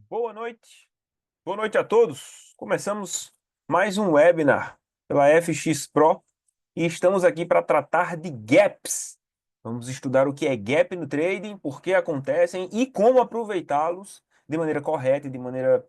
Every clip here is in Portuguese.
Boa noite. Boa noite a todos. Começamos mais um webinar pela FX Pro e estamos aqui para tratar de gaps. Vamos estudar o que é gap no trading, por que acontecem e como aproveitá-los de maneira correta e de maneira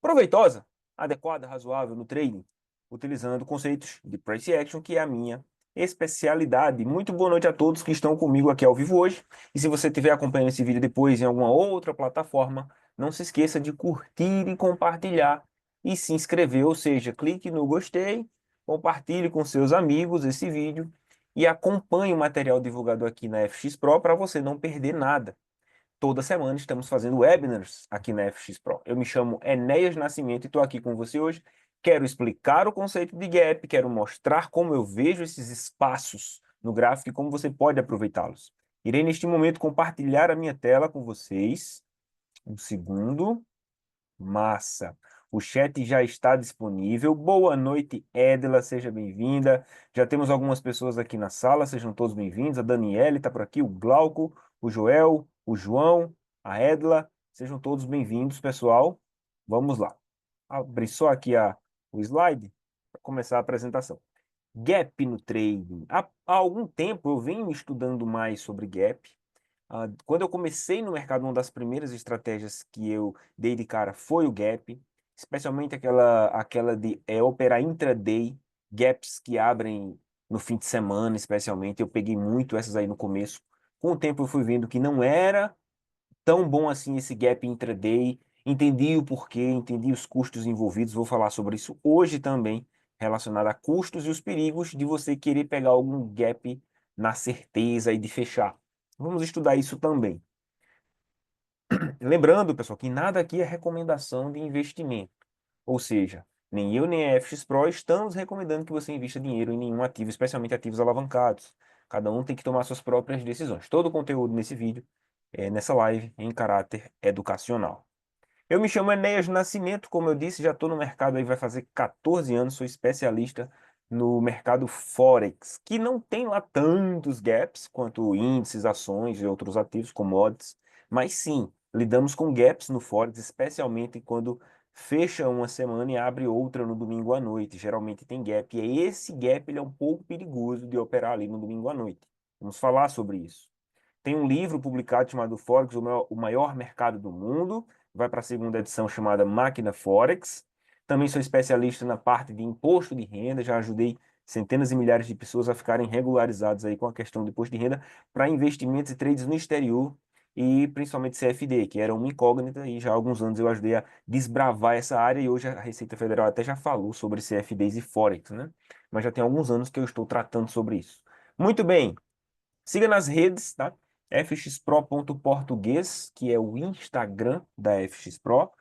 proveitosa, adequada, razoável no trading, utilizando conceitos de price action, que é a minha especialidade. Muito boa noite a todos que estão comigo aqui ao vivo hoje. E se você estiver acompanhando esse vídeo depois em alguma outra plataforma, não se esqueça de curtir e compartilhar e se inscrever, ou seja, clique no gostei, compartilhe com seus amigos esse vídeo e acompanhe o material divulgado aqui na FX Pro para você não perder nada. Toda semana estamos fazendo webinars aqui na FX Pro. Eu me chamo Enéas Nascimento e estou aqui com você hoje. Quero explicar o conceito de gap, quero mostrar como eu vejo esses espaços no gráfico e como você pode aproveitá-los. Irei neste momento compartilhar a minha tela com vocês. Um segundo. Massa. O chat já está disponível. Boa noite, Edila, seja bem-vinda. Já temos algumas pessoas aqui na sala, sejam todos bem-vindos. A Daniele está por aqui, o Glauco, o Joel, o João, a Edla. Sejam todos bem-vindos, pessoal. Vamos lá. Abri só aqui o slide para começar a apresentação. Gap no trading. Há algum tempo eu venho estudando mais sobre gap. Quando eu comecei no mercado, uma das primeiras estratégias que eu dei de cara foi o gap, especialmente aquela de operar intraday, gaps que abrem no fim de semana, especialmente. Eu peguei muito essas aí no começo. Com o tempo eu fui vendo que não era tão bom assim esse gap intraday. Entendi o porquê, entendi os custos envolvidos. Vou falar sobre isso hoje também, relacionado a custos e os perigos de você querer pegar algum gap na certeza e de fechar. Vamos estudar isso também. Lembrando, pessoal, que nada aqui é recomendação de investimento. Ou seja, nem eu nem a FX Pro estamos recomendando que você invista dinheiro em nenhum ativo, especialmente ativos alavancados. Cada um tem que tomar suas próprias decisões. Todo o conteúdo nesse vídeo, nessa live, é em caráter educacional. Eu me chamo Enéas Nascimento, como eu disse, já estou no mercado aí, vai fazer 14 anos, sou especialista no mercado Forex, que não tem lá tantos gaps quanto índices, ações e outros ativos, commodities, mas sim, lidamos com gaps no Forex, especialmente quando fecha uma semana e abre outra no domingo à noite. Geralmente tem gap, e esse gap ele é um pouco perigoso de operar ali no domingo à noite. Vamos falar sobre isso. Tem um livro publicado chamado Forex, o maior mercado do mundo. Vai para a segunda edição chamada Máquina Forex. Também sou especialista na parte de imposto de renda. Já ajudei centenas e milhares de pessoas a ficarem regularizadas aí com a questão do imposto de renda para investimentos e trades no exterior e principalmente CFD, que era uma incógnita e já há alguns anos eu ajudei a desbravar essa área e hoje a Receita Federal até já falou sobre CFDs e Forex, né? Mas já tem alguns anos que eu estou tratando sobre isso. Muito bem. Siga nas redes, tá? fxpro.português, que é o Instagram da FX Pro,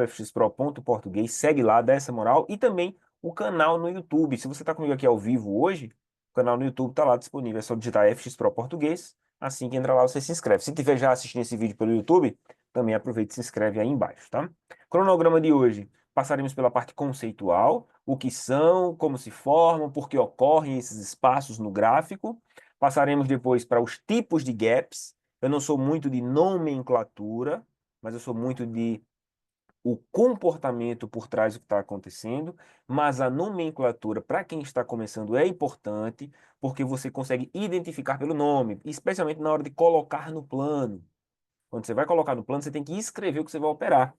@fxpro.português, segue lá, dá essa moral, e também o canal no YouTube. Se você está comigo aqui ao vivo hoje, o canal no YouTube está lá disponível, é só digitar FX Pro Português, assim que entrar lá você se inscreve. Se tiver já assistindo esse vídeo pelo YouTube, também aproveita e se inscreve aí embaixo, tá? Cronograma de hoje, passaremos pela parte conceitual, o que são, como se formam, por que ocorrem esses espaços no gráfico. Passaremos depois para os tipos de gaps. Eu não sou muito de nomenclatura, mas eu sou muito de o comportamento por trás do que está acontecendo. Mas a nomenclatura, para quem está começando, é importante, porque você consegue identificar pelo nome, especialmente na hora de colocar no plano. Quando você vai colocar no plano, você tem que escrever o que você vai operar.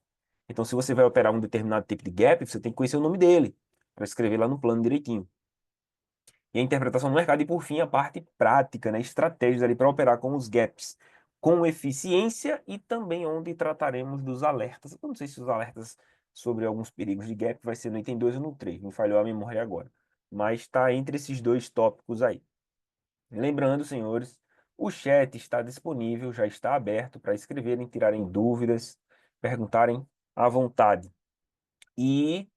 Então, se você vai operar um determinado tipo de gap, você tem que conhecer o nome dele, para escrever lá no plano direitinho. E a interpretação do mercado, e por fim, a parte prática, né? Estratégias ali para operar com os gaps com eficiência e também onde trataremos dos alertas. Eu não sei se os alertas sobre alguns perigos de gap vai ser no item 2 ou no 3, me falhou a memória agora. Mas está entre esses dois tópicos aí. Lembrando, senhores, o chat está disponível, já está aberto para escreverem, tirarem dúvidas, perguntarem à vontade. E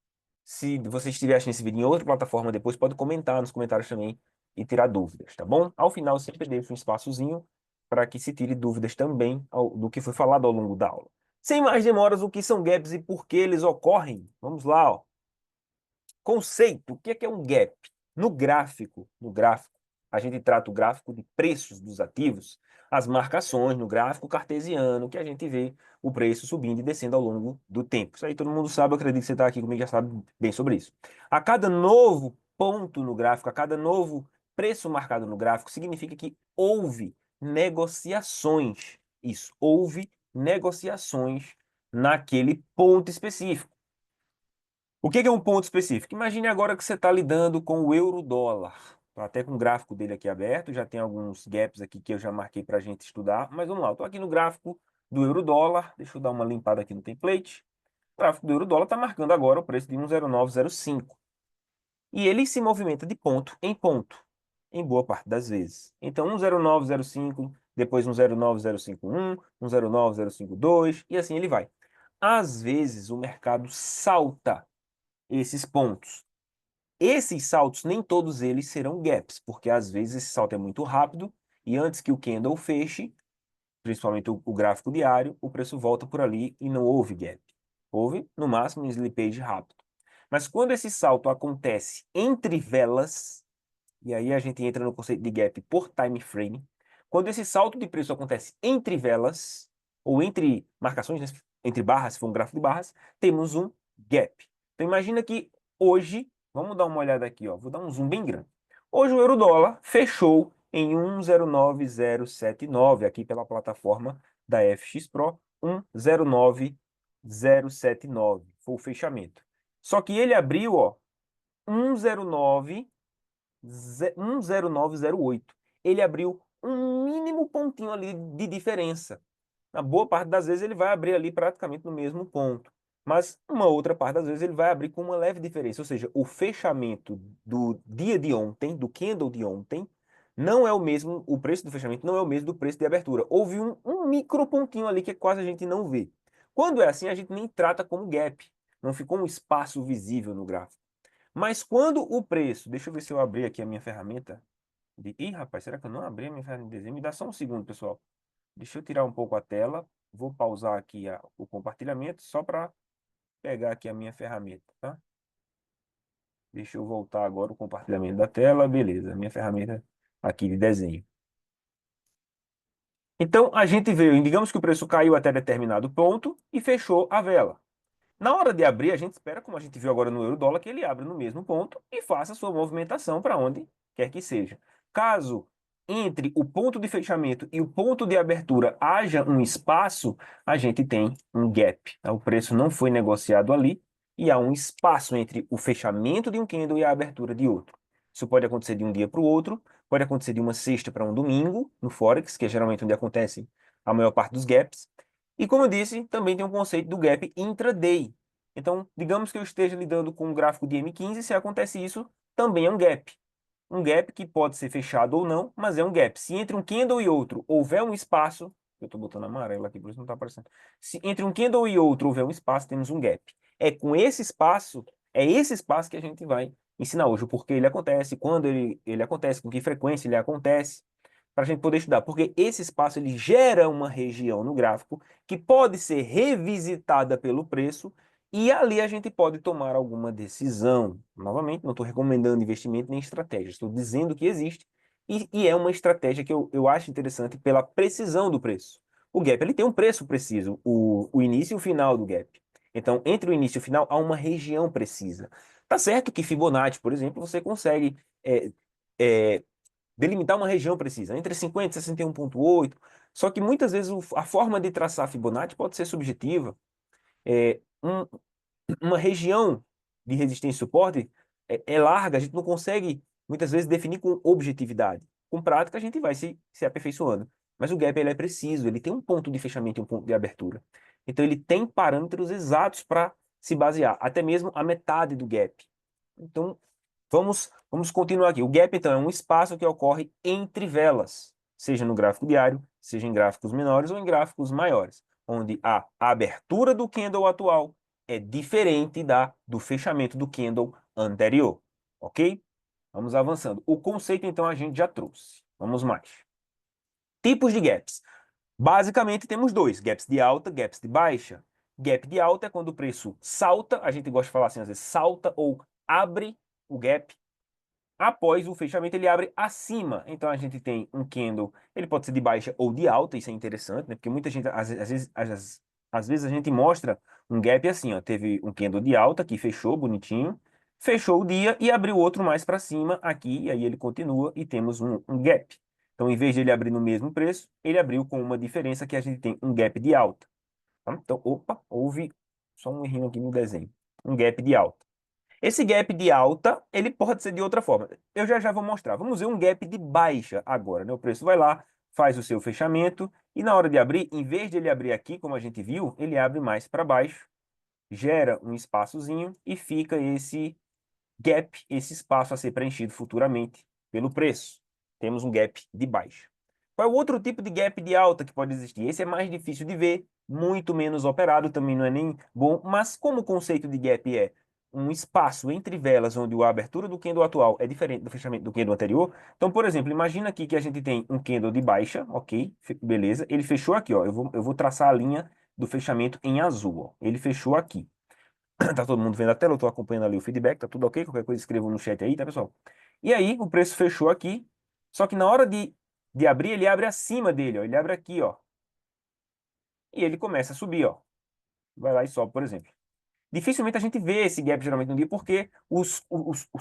se você estiver assistindo esse vídeo em outra plataforma depois, pode comentar nos comentários também e tirar dúvidas, tá bom? Ao final, eu sempre deixo um espaçozinho para que se tire dúvidas também do que foi falado ao longo da aula. Sem mais demoras, o que são gaps e por que eles ocorrem? Vamos lá, ó. Conceito, o que é um gap? No gráfico, a gente trata o gráfico de preços dos ativos, as marcações no gráfico cartesiano, que a gente vê o preço subindo e descendo ao longo do tempo. Isso aí todo mundo sabe, eu acredito que você está aqui comigo e já sabe bem sobre isso. A cada novo ponto no gráfico, a cada novo preço marcado no gráfico, significa que houve negociações. Isso, houve negociações naquele ponto específico. O que é um ponto específico? Imagine agora que você está lidando com o euro-dólar. Estou até com o gráfico dele aqui aberto, já tem alguns gaps aqui que eu já marquei para a gente estudar, mas vamos lá, estou aqui no gráfico do euro-dólar, deixa eu dar uma limpada aqui no template. O gráfico do euro-dólar está marcando agora o preço de 1,0905. E ele se movimenta de ponto em ponto, em boa parte das vezes. Então, 1,0905, depois 1,09051, 1,09052, e assim ele vai. Às vezes, o mercado salta esses pontos. Esses saltos, nem todos eles serão gaps, porque às vezes esse salto é muito rápido e antes que o candle feche, principalmente o gráfico diário, o preço volta por ali e não houve gap. Houve, no máximo, um slippage rápido. Mas quando esse salto acontece entre velas, e aí a gente entra no conceito de gap por time frame, quando esse salto de preço acontece entre velas, ou entre marcações, né, entre barras, se for um gráfico de barras, temos um gap. Então imagina que hoje, vamos dar uma olhada aqui, ó, vou dar um zoom bem grande. Hoje o euro-dólar fechou em 1,09079 aqui pela plataforma da FX Pro, 1,09079 foi o fechamento. Só que ele abriu, ó, 1,09 10908. Ele abriu um mínimo pontinho ali de diferença. Na boa parte das vezes ele vai abrir ali praticamente no mesmo ponto. Mas uma outra parte das vezes ele vai abrir com uma leve diferença. Ou seja, o fechamento do dia de ontem, do candle de ontem, não é o mesmo, o preço do fechamento não é o mesmo do preço de abertura. Houve um micro pontinho ali que quase a gente não vê. Quando é assim, a gente nem trata como gap. Não ficou um espaço visível no gráfico. Mas quando o preço, deixa eu ver se eu abrir aqui a minha ferramenta. Ih, rapaz, será que eu não abri a minha ferramenta de desenho? Me dá só um segundo, pessoal. Deixa eu tirar um pouco a tela. Vou pausar aqui o compartilhamento só para pegar aqui a minha ferramenta, tá? Deixa eu voltar agora o compartilhamento da tela. Beleza, minha ferramenta aqui de desenho. Então, a gente veio, digamos que o preço caiu até determinado ponto e fechou a vela. Na hora de abrir, a gente espera, como a gente viu agora no euro-dólar, que ele abra no mesmo ponto e faça a sua movimentação para onde quer que seja. Caso entre o ponto de fechamento e o ponto de abertura haja um espaço, a gente tem um gap. O preço não foi negociado ali e há um espaço entre o fechamento de um candle e a abertura de outro. Isso pode acontecer de um dia para o outro, pode acontecer de uma sexta para um domingo, no Forex, que é geralmente onde acontece a maior parte dos gaps. E como eu disse, também tem um conceito do gap intraday. Então, digamos que eu esteja lidando com um gráfico de M15, se acontece isso, também é um gap. Um gap que pode ser fechado ou não, mas é um gap. Se entre um candle e outro houver um espaço, eu estou botando amarelo aqui, por isso não está aparecendo. Se entre um candle e outro houver um espaço, temos um gap. É com esse espaço, é esse espaço que a gente vai ensinar hoje, o porquê ele acontece, quando ele acontece, com que frequência ele acontece, para a gente poder estudar. Porque esse espaço ele gera uma região no gráfico que pode ser revisitada pelo preço e ali a gente pode tomar alguma decisão. Novamente, não estou recomendando investimento nem estratégia, estou dizendo que existe e é uma estratégia que eu acho interessante pela precisão do preço. O gap ele tem um preço preciso, o início e o final do gap. Então, entre o início e o final, há uma região precisa. Tá certo que Fibonacci, por exemplo, você consegue é, delimitar uma região precisa, entre 50 e 61,8. Só que muitas vezes a forma de traçar Fibonacci pode ser subjetiva. É, uma região de resistência e suporte é larga, a gente não consegue muitas vezes definir com objetividade. Com prática, a gente vai se aperfeiçoando. Mas o gap ele é preciso, ele tem um ponto de fechamento e um ponto de abertura. Então, ele tem parâmetros exatos para se basear, até mesmo a metade do gap. Então, vamos continuar aqui. O gap, então, é um espaço que ocorre entre velas, seja no gráfico diário, seja em gráficos menores ou em gráficos maiores, onde a abertura do candle atual é diferente do fechamento do candle anterior, ok? Vamos avançando. O conceito, então, a gente já trouxe. Vamos mais. Tipos de gaps. Basicamente, temos dois, gaps de alta, gaps de baixa. Gap de alta é quando o preço salta, a gente gosta de falar assim, às vezes salta ou abre o gap. Após o fechamento, ele abre acima. Então, a gente tem um candle, ele pode ser de baixa ou de alta, isso é interessante, né? Porque muita gente, às vezes, Às vezes a gente mostra um gap assim, ó, teve um candle de alta que fechou bonitinho, fechou o dia e abriu outro mais para cima aqui, e aí ele continua e temos um gap. Então, em vez de ele abrir no mesmo preço, ele abriu com uma diferença que a gente tem um gap de alta. Tá? Então, opa, houve só um errinho aqui no desenho. Um gap de alta. Esse gap de alta, ele pode ser de outra forma. Eu já vou mostrar. Vamos ver um gap de baixa agora, né? O preço vai lá, faz o seu fechamento e na hora de abrir, em vez de ele abrir aqui, como a gente viu, ele abre mais para baixo, gera um espaçozinho e fica esse gap, esse espaço a ser preenchido futuramente pelo preço. Temos um gap de baixa. Qual é o outro tipo de gap de alta que pode existir? Esse é mais difícil de ver, muito menos operado, também não é nem bom, mas como o conceito de gap é um espaço entre velas onde a abertura do candle atual é diferente do fechamento do candle anterior. Então, por exemplo, imagina aqui que a gente tem um candle de baixa, ok? Beleza. Ele fechou aqui, ó. Eu vou traçar a linha do fechamento em azul, ó. Ele fechou aqui. Tá todo mundo vendo a tela, eu tô acompanhando ali o feedback, tá tudo ok? Qualquer coisa escrevam no chat aí, tá, pessoal? E aí, o preço fechou aqui, só que na hora de abrir, ele abre acima dele, ó. Ele abre aqui, ó. E ele começa a subir, ó. Vai lá e sobe, por exemplo. Dificilmente a gente vê esse gap geralmente no dia porque os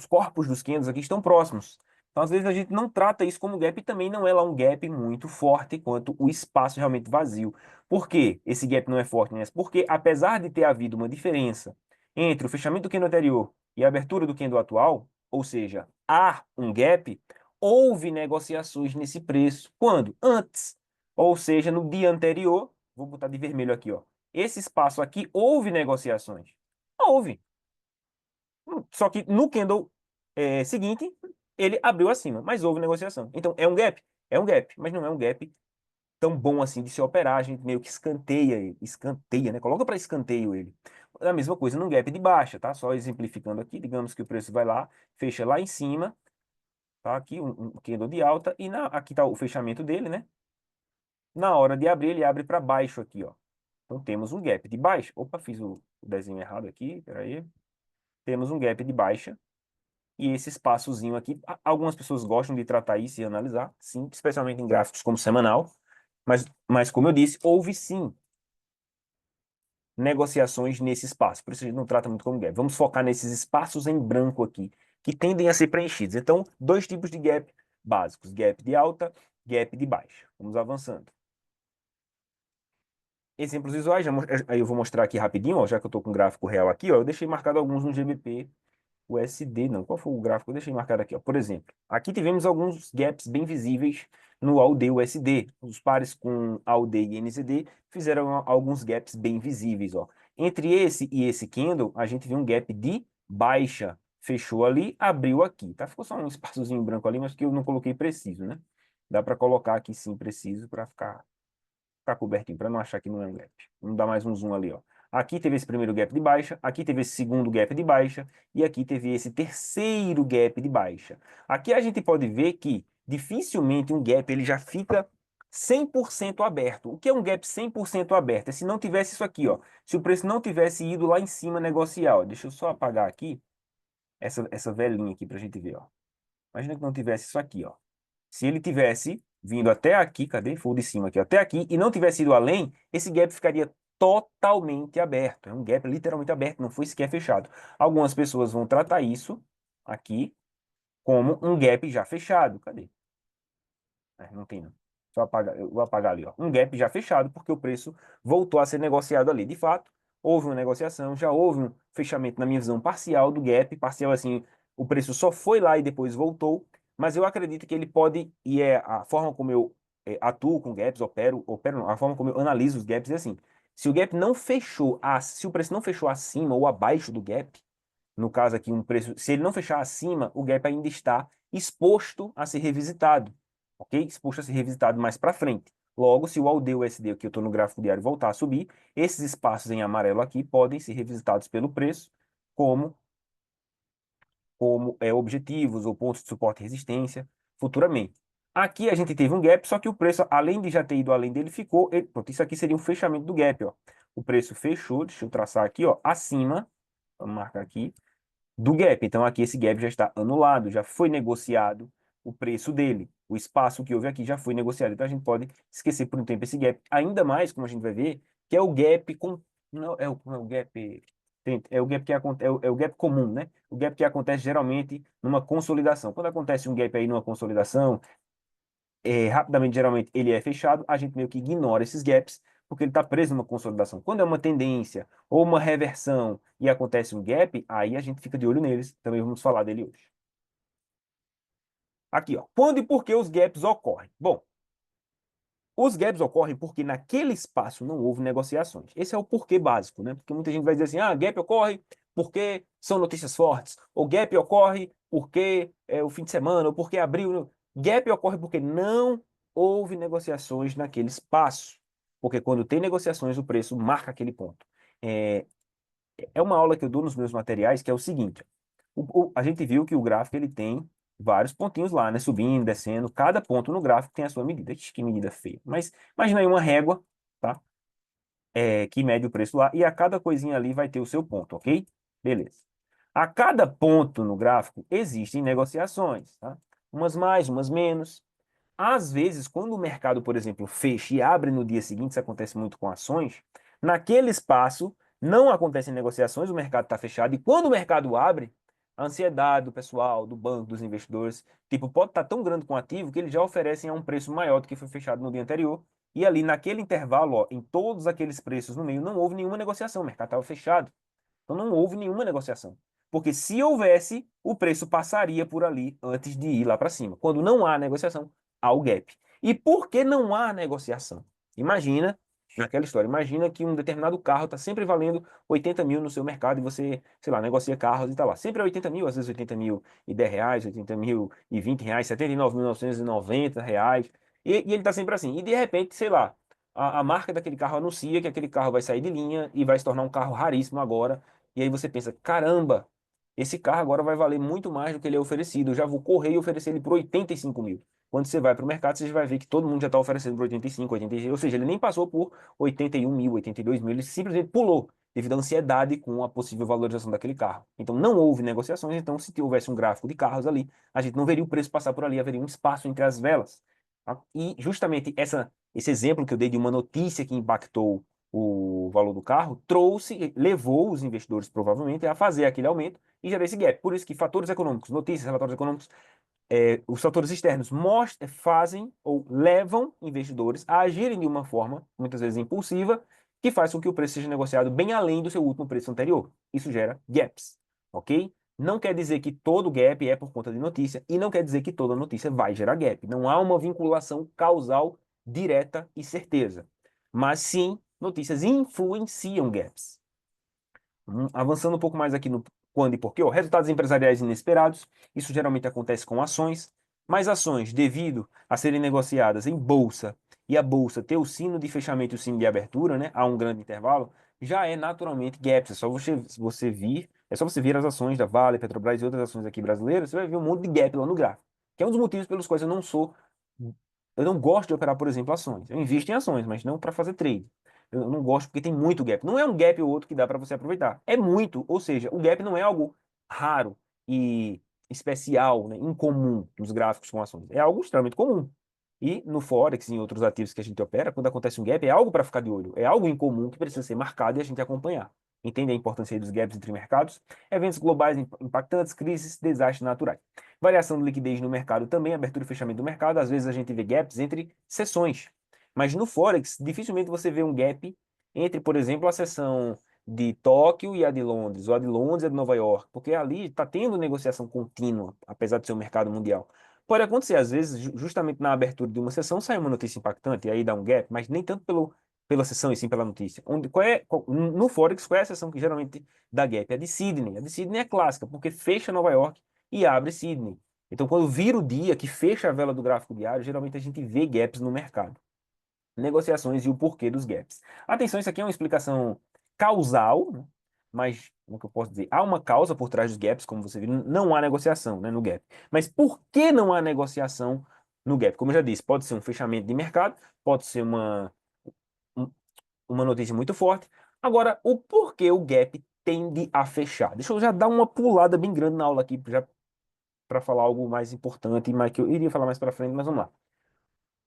corpos dos candles aqui estão próximos. Então, às vezes, a gente não trata isso como gap e também não é lá um gap muito forte quanto o espaço realmente vazio. Por que esse gap não é forte, né? Porque apesar de ter havido uma diferença entre o fechamento do candle anterior e a abertura do candle atual, ou seja, há um gap, houve negociações nesse preço. Quando? Antes. Ou seja, no dia anterior, vou botar de vermelho aqui, ó. Esse espaço aqui, houve negociações. Houve. Só que no candle seguinte, ele abriu acima, mas houve negociação. Então, é um gap? É um gap, mas não é um gap tão bom assim de se operar. A gente meio que escanteia ele, escanteia, né? Coloca para escanteio ele. A mesma coisa num gap de baixa, tá? Só exemplificando aqui, digamos que o preço vai lá, fecha lá em cima, tá? Aqui um candle de alta e aqui tá o fechamento dele, né? Na hora de abrir, ele abre para baixo aqui, ó. Então temos um gap de baixa. Opa, fiz o desenho errado aqui, peraí. Temos um gap de baixa e esse espaçozinho aqui. Algumas pessoas gostam de tratar isso e analisar, sim, especialmente em gráficos como semanal. Mas como eu disse, houve sim negociações nesse espaço. Por isso a gente não trata muito como gap. Vamos focar nesses espaços em branco aqui, que tendem a ser preenchidos. Então, dois tipos de gap básicos: gap de alta, gap de baixa. Vamos avançando. Exemplos visuais, aí eu vou mostrar aqui rapidinho, ó, já que eu estou com o gráfico real aqui, ó, eu deixei marcado alguns no GBP USD, não. Qual foi o gráfico? Eu deixei marcado aqui, ó. Por exemplo, aqui tivemos alguns gaps bem visíveis no AUD USD. Os pares com AUD e NZD fizeram alguns gaps bem visíveis, ó. Entre esse e esse candle, a gente viu um gap de baixa. Fechou ali, abriu aqui, tá? Ficou só um espaçozinho branco ali, mas que eu não coloquei preciso, né? Dá para colocar aqui sim preciso para ficar cobertinho, para não achar que não é um gap. Vamos dar mais um zoom ali, ó. Aqui teve esse primeiro gap de baixa, aqui teve esse segundo gap de baixa e aqui teve esse terceiro gap de baixa. Aqui a gente pode ver que dificilmente um gap ele já fica 100% aberto. O que é um gap 100% aberto? É se não tivesse isso aqui, ó. Se o preço não tivesse ido lá em cima negociar, ó. Deixa eu só apagar aqui essa velhinha aqui para a gente ver, ó. Imagina que não tivesse isso aqui, ó. Se ele tivesse vindo até aqui, cadê? Foi o de cima aqui, até aqui, e não tivesse ido além, esse gap ficaria totalmente aberto. É um gap literalmente aberto, não foi sequer fechado. Algumas pessoas vão tratar isso aqui como um gap já fechado. Cadê? Não tem não. Só apagar, eu vou apagar ali, ó. Um gap já fechado, porque o preço voltou a ser negociado ali. De fato, houve uma negociação, já houve um fechamento, na minha visão, parcial do gap. Parcial, assim, o preço só foi lá e depois voltou. Mas eu acredito que ele pode, e é a forma como eu atuo com gaps, opero não, a forma como eu analiso os gaps é assim. Se o gap não fechou, se o preço não fechou acima ou abaixo do gap, no caso aqui um preço, se ele não fechar acima, o gap ainda está exposto a ser revisitado, ok? Exposto a ser revisitado mais para frente. Logo, se o AUD USD, que eu estou no gráfico diário, voltar a subir, esses espaços em amarelo aqui podem ser revisitados pelo preço como, objetivos ou pontos de suporte e resistência futuramente. Aqui a gente teve um gap, só que o preço, além de já ter ido além dele, ficou. Pronto, isso aqui seria um fechamento do gap, ó. O preço fechou, deixa eu traçar aqui, ó, acima, vamos marcar aqui, do gap. Então aqui esse gap já está anulado, já foi negociado o preço dele. O espaço que houve aqui já foi negociado. Então a gente pode esquecer por um tempo esse gap. Ainda mais, como a gente vai ver, que é o gap com não é o gap é o gap que é o gap comum, né? O gap que acontece geralmente numa consolidação. Quando acontece um gap aí numa consolidação, rapidamente, geralmente, ele é fechado, a gente meio que ignora esses gaps, porque ele está preso numa consolidação. Quando é uma tendência ou uma reversão e acontece um gap, aí a gente fica de olho neles. Também vamos falar dele hoje. Aqui, ó. Quando e por que os gaps ocorrem? Bom, os gaps ocorrem porque naquele espaço não houve negociações. Esse é o porquê básico, né? Porque muita gente vai dizer assim, gap ocorre porque são notícias fortes, ou gap ocorre porque é o fim de semana, ou porque abriu. Gap ocorre porque não houve negociações naquele espaço. Porque quando tem negociações, o preço marca aquele ponto. É, é uma aula que eu dou nos meus materiais, que é o seguinte: a gente viu que o gráfico ele tem vários pontinhos lá, né? Subindo, descendo. Cada ponto no gráfico tem a sua medida. Ixi, que medida feia. Mas imagina aí uma régua, tá? Que mede o preço lá, e a cada coisinha ali vai ter o seu ponto, ok? Beleza. A cada ponto no gráfico existem negociações, tá? Umas mais, umas menos. Às vezes, quando o mercado, por exemplo, fecha e abre no dia seguinte, isso acontece muito com ações, naquele espaço não acontecem negociações, o mercado está fechado, e quando o mercado abre, a ansiedade do pessoal, do banco, dos investidores, tipo, pode estar tão grande com o ativo que eles já oferecem a um preço maior do que foi fechado no dia anterior, e ali naquele intervalo, ó, em todos aqueles preços no meio, não houve nenhuma negociação, o mercado estava fechado. Então não houve nenhuma negociação. Porque se houvesse, o preço passaria por ali antes de ir lá para cima. Quando não há negociação, há o gap. E por que não há negociação? Imagina, naquela história, imagina que um determinado carro está sempre valendo 80 mil no seu mercado e você, sei lá, negocia carros e está lá. Sempre é 80 mil, às vezes 80 mil e 10 reais, 80 mil e 20 reais, 79.990 reais. E ele está sempre assim. E de repente, sei lá, a marca daquele carro anuncia que aquele carro vai sair de linha e vai se tornar um carro raríssimo agora e aí você pensa, caramba, esse carro agora vai valer muito mais do que ele é oferecido. Eu já vou correr e oferecer ele por 85 mil. Quando você vai para o mercado, você vai ver que todo mundo já está oferecendo por 85, 86, ou seja, ele nem passou por 81 mil, 82 mil, ele simplesmente pulou devido à ansiedade com a possível valorização daquele carro. Então não houve negociações, então se houvesse um gráfico de carros ali, a gente não veria o preço passar por ali, haveria um espaço entre as velas. Tá? E justamente esse exemplo que eu dei de uma notícia que impactou o valor do carro, levou os investidores provavelmente a fazer aquele aumento e gerar esse gap. Por isso que fatores econômicos, notícias, relatórios econômicos, os fatores externos fazem ou levam investidores a agirem de uma forma, muitas vezes impulsiva, que faz com que o preço seja negociado bem além do seu último preço anterior. Isso gera gaps, ok? Não quer dizer que todo gap é por conta de notícia e não quer dizer que toda notícia vai gerar gap. Não há uma vinculação causal direta e certeza. Mas sim, notícias influenciam gaps. Avançando um pouco mais aqui no quando e porquê, ó, resultados empresariais inesperados. Isso geralmente acontece com ações, mas ações, devido a serem negociadas em bolsa e a bolsa ter o sino de fechamento e o sino de abertura, né, a um grande intervalo, já é naturalmente gaps. É só você ver as ações da Vale, Petrobras e outras ações aqui brasileiras, você vai ver um monte de gap lá no gráfico. Que é um dos motivos pelos quais eu não gosto de operar, por exemplo, ações. Eu invisto em ações, mas não para fazer trade. Eu não gosto porque tem muito gap. Não é um gap ou outro que dá para você aproveitar. É muito, ou seja, o gap não é algo raro e especial, né, incomum nos gráficos com ações. É algo extremamente comum. E no Forex e em outros ativos que a gente opera, quando acontece um gap, é algo para ficar de olho. É algo incomum que precisa ser marcado e a gente acompanhar. Entende a importância aí dos gaps entre mercados? Eventos globais impactantes, crises, desastres naturais. Variação de liquidez no mercado também, abertura e fechamento do mercado. Às vezes a gente vê gaps entre sessões. Mas no Forex, dificilmente você vê um gap entre, por exemplo, a sessão de Tóquio e a de Londres, ou a de Londres e a de Nova York, porque ali está tendo negociação contínua, apesar de ser um mercado mundial. Pode acontecer, às vezes, justamente na abertura de uma sessão, sai uma notícia impactante, e aí dá um gap, mas nem tanto pela sessão e sim pela notícia. No Forex, qual é a sessão que geralmente dá gap? É a de Sydney. A de Sydney é clássica, porque fecha Nova York e abre Sydney. Então, quando vira o dia que fecha a vela do gráfico diário, geralmente a gente vê gaps no mercado. Negociações e o porquê dos gaps. Atenção, isso aqui é uma explicação causal, né? Mas, como é que eu posso dizer? Há uma causa por trás dos gaps, como você viu, não há negociação, né, no gap. Mas por que não há negociação no gap? Como eu já disse, pode ser um fechamento de mercado, pode ser um- uma notícia muito forte. Agora, o porquê o gap tende a fechar? Deixa eu já dar uma pulada bem grande na aula aqui, já para falar algo mais importante, mas que eu iria falar mais para frente, mas vamos lá.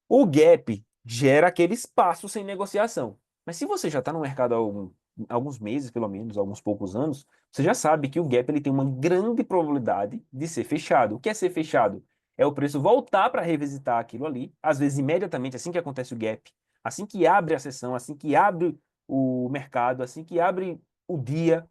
O gap gera aquele espaço sem negociação. Mas se você já está no mercado há alguns meses, pelo menos, alguns poucos anos, você já sabe que o gap ele tem uma grande probabilidade de ser fechado. O que é ser fechado? É o preço voltar para revisitar aquilo ali, às vezes imediatamente, assim que acontece o gap, assim que abre a sessão, assim que abre o mercado, assim que abre o dia,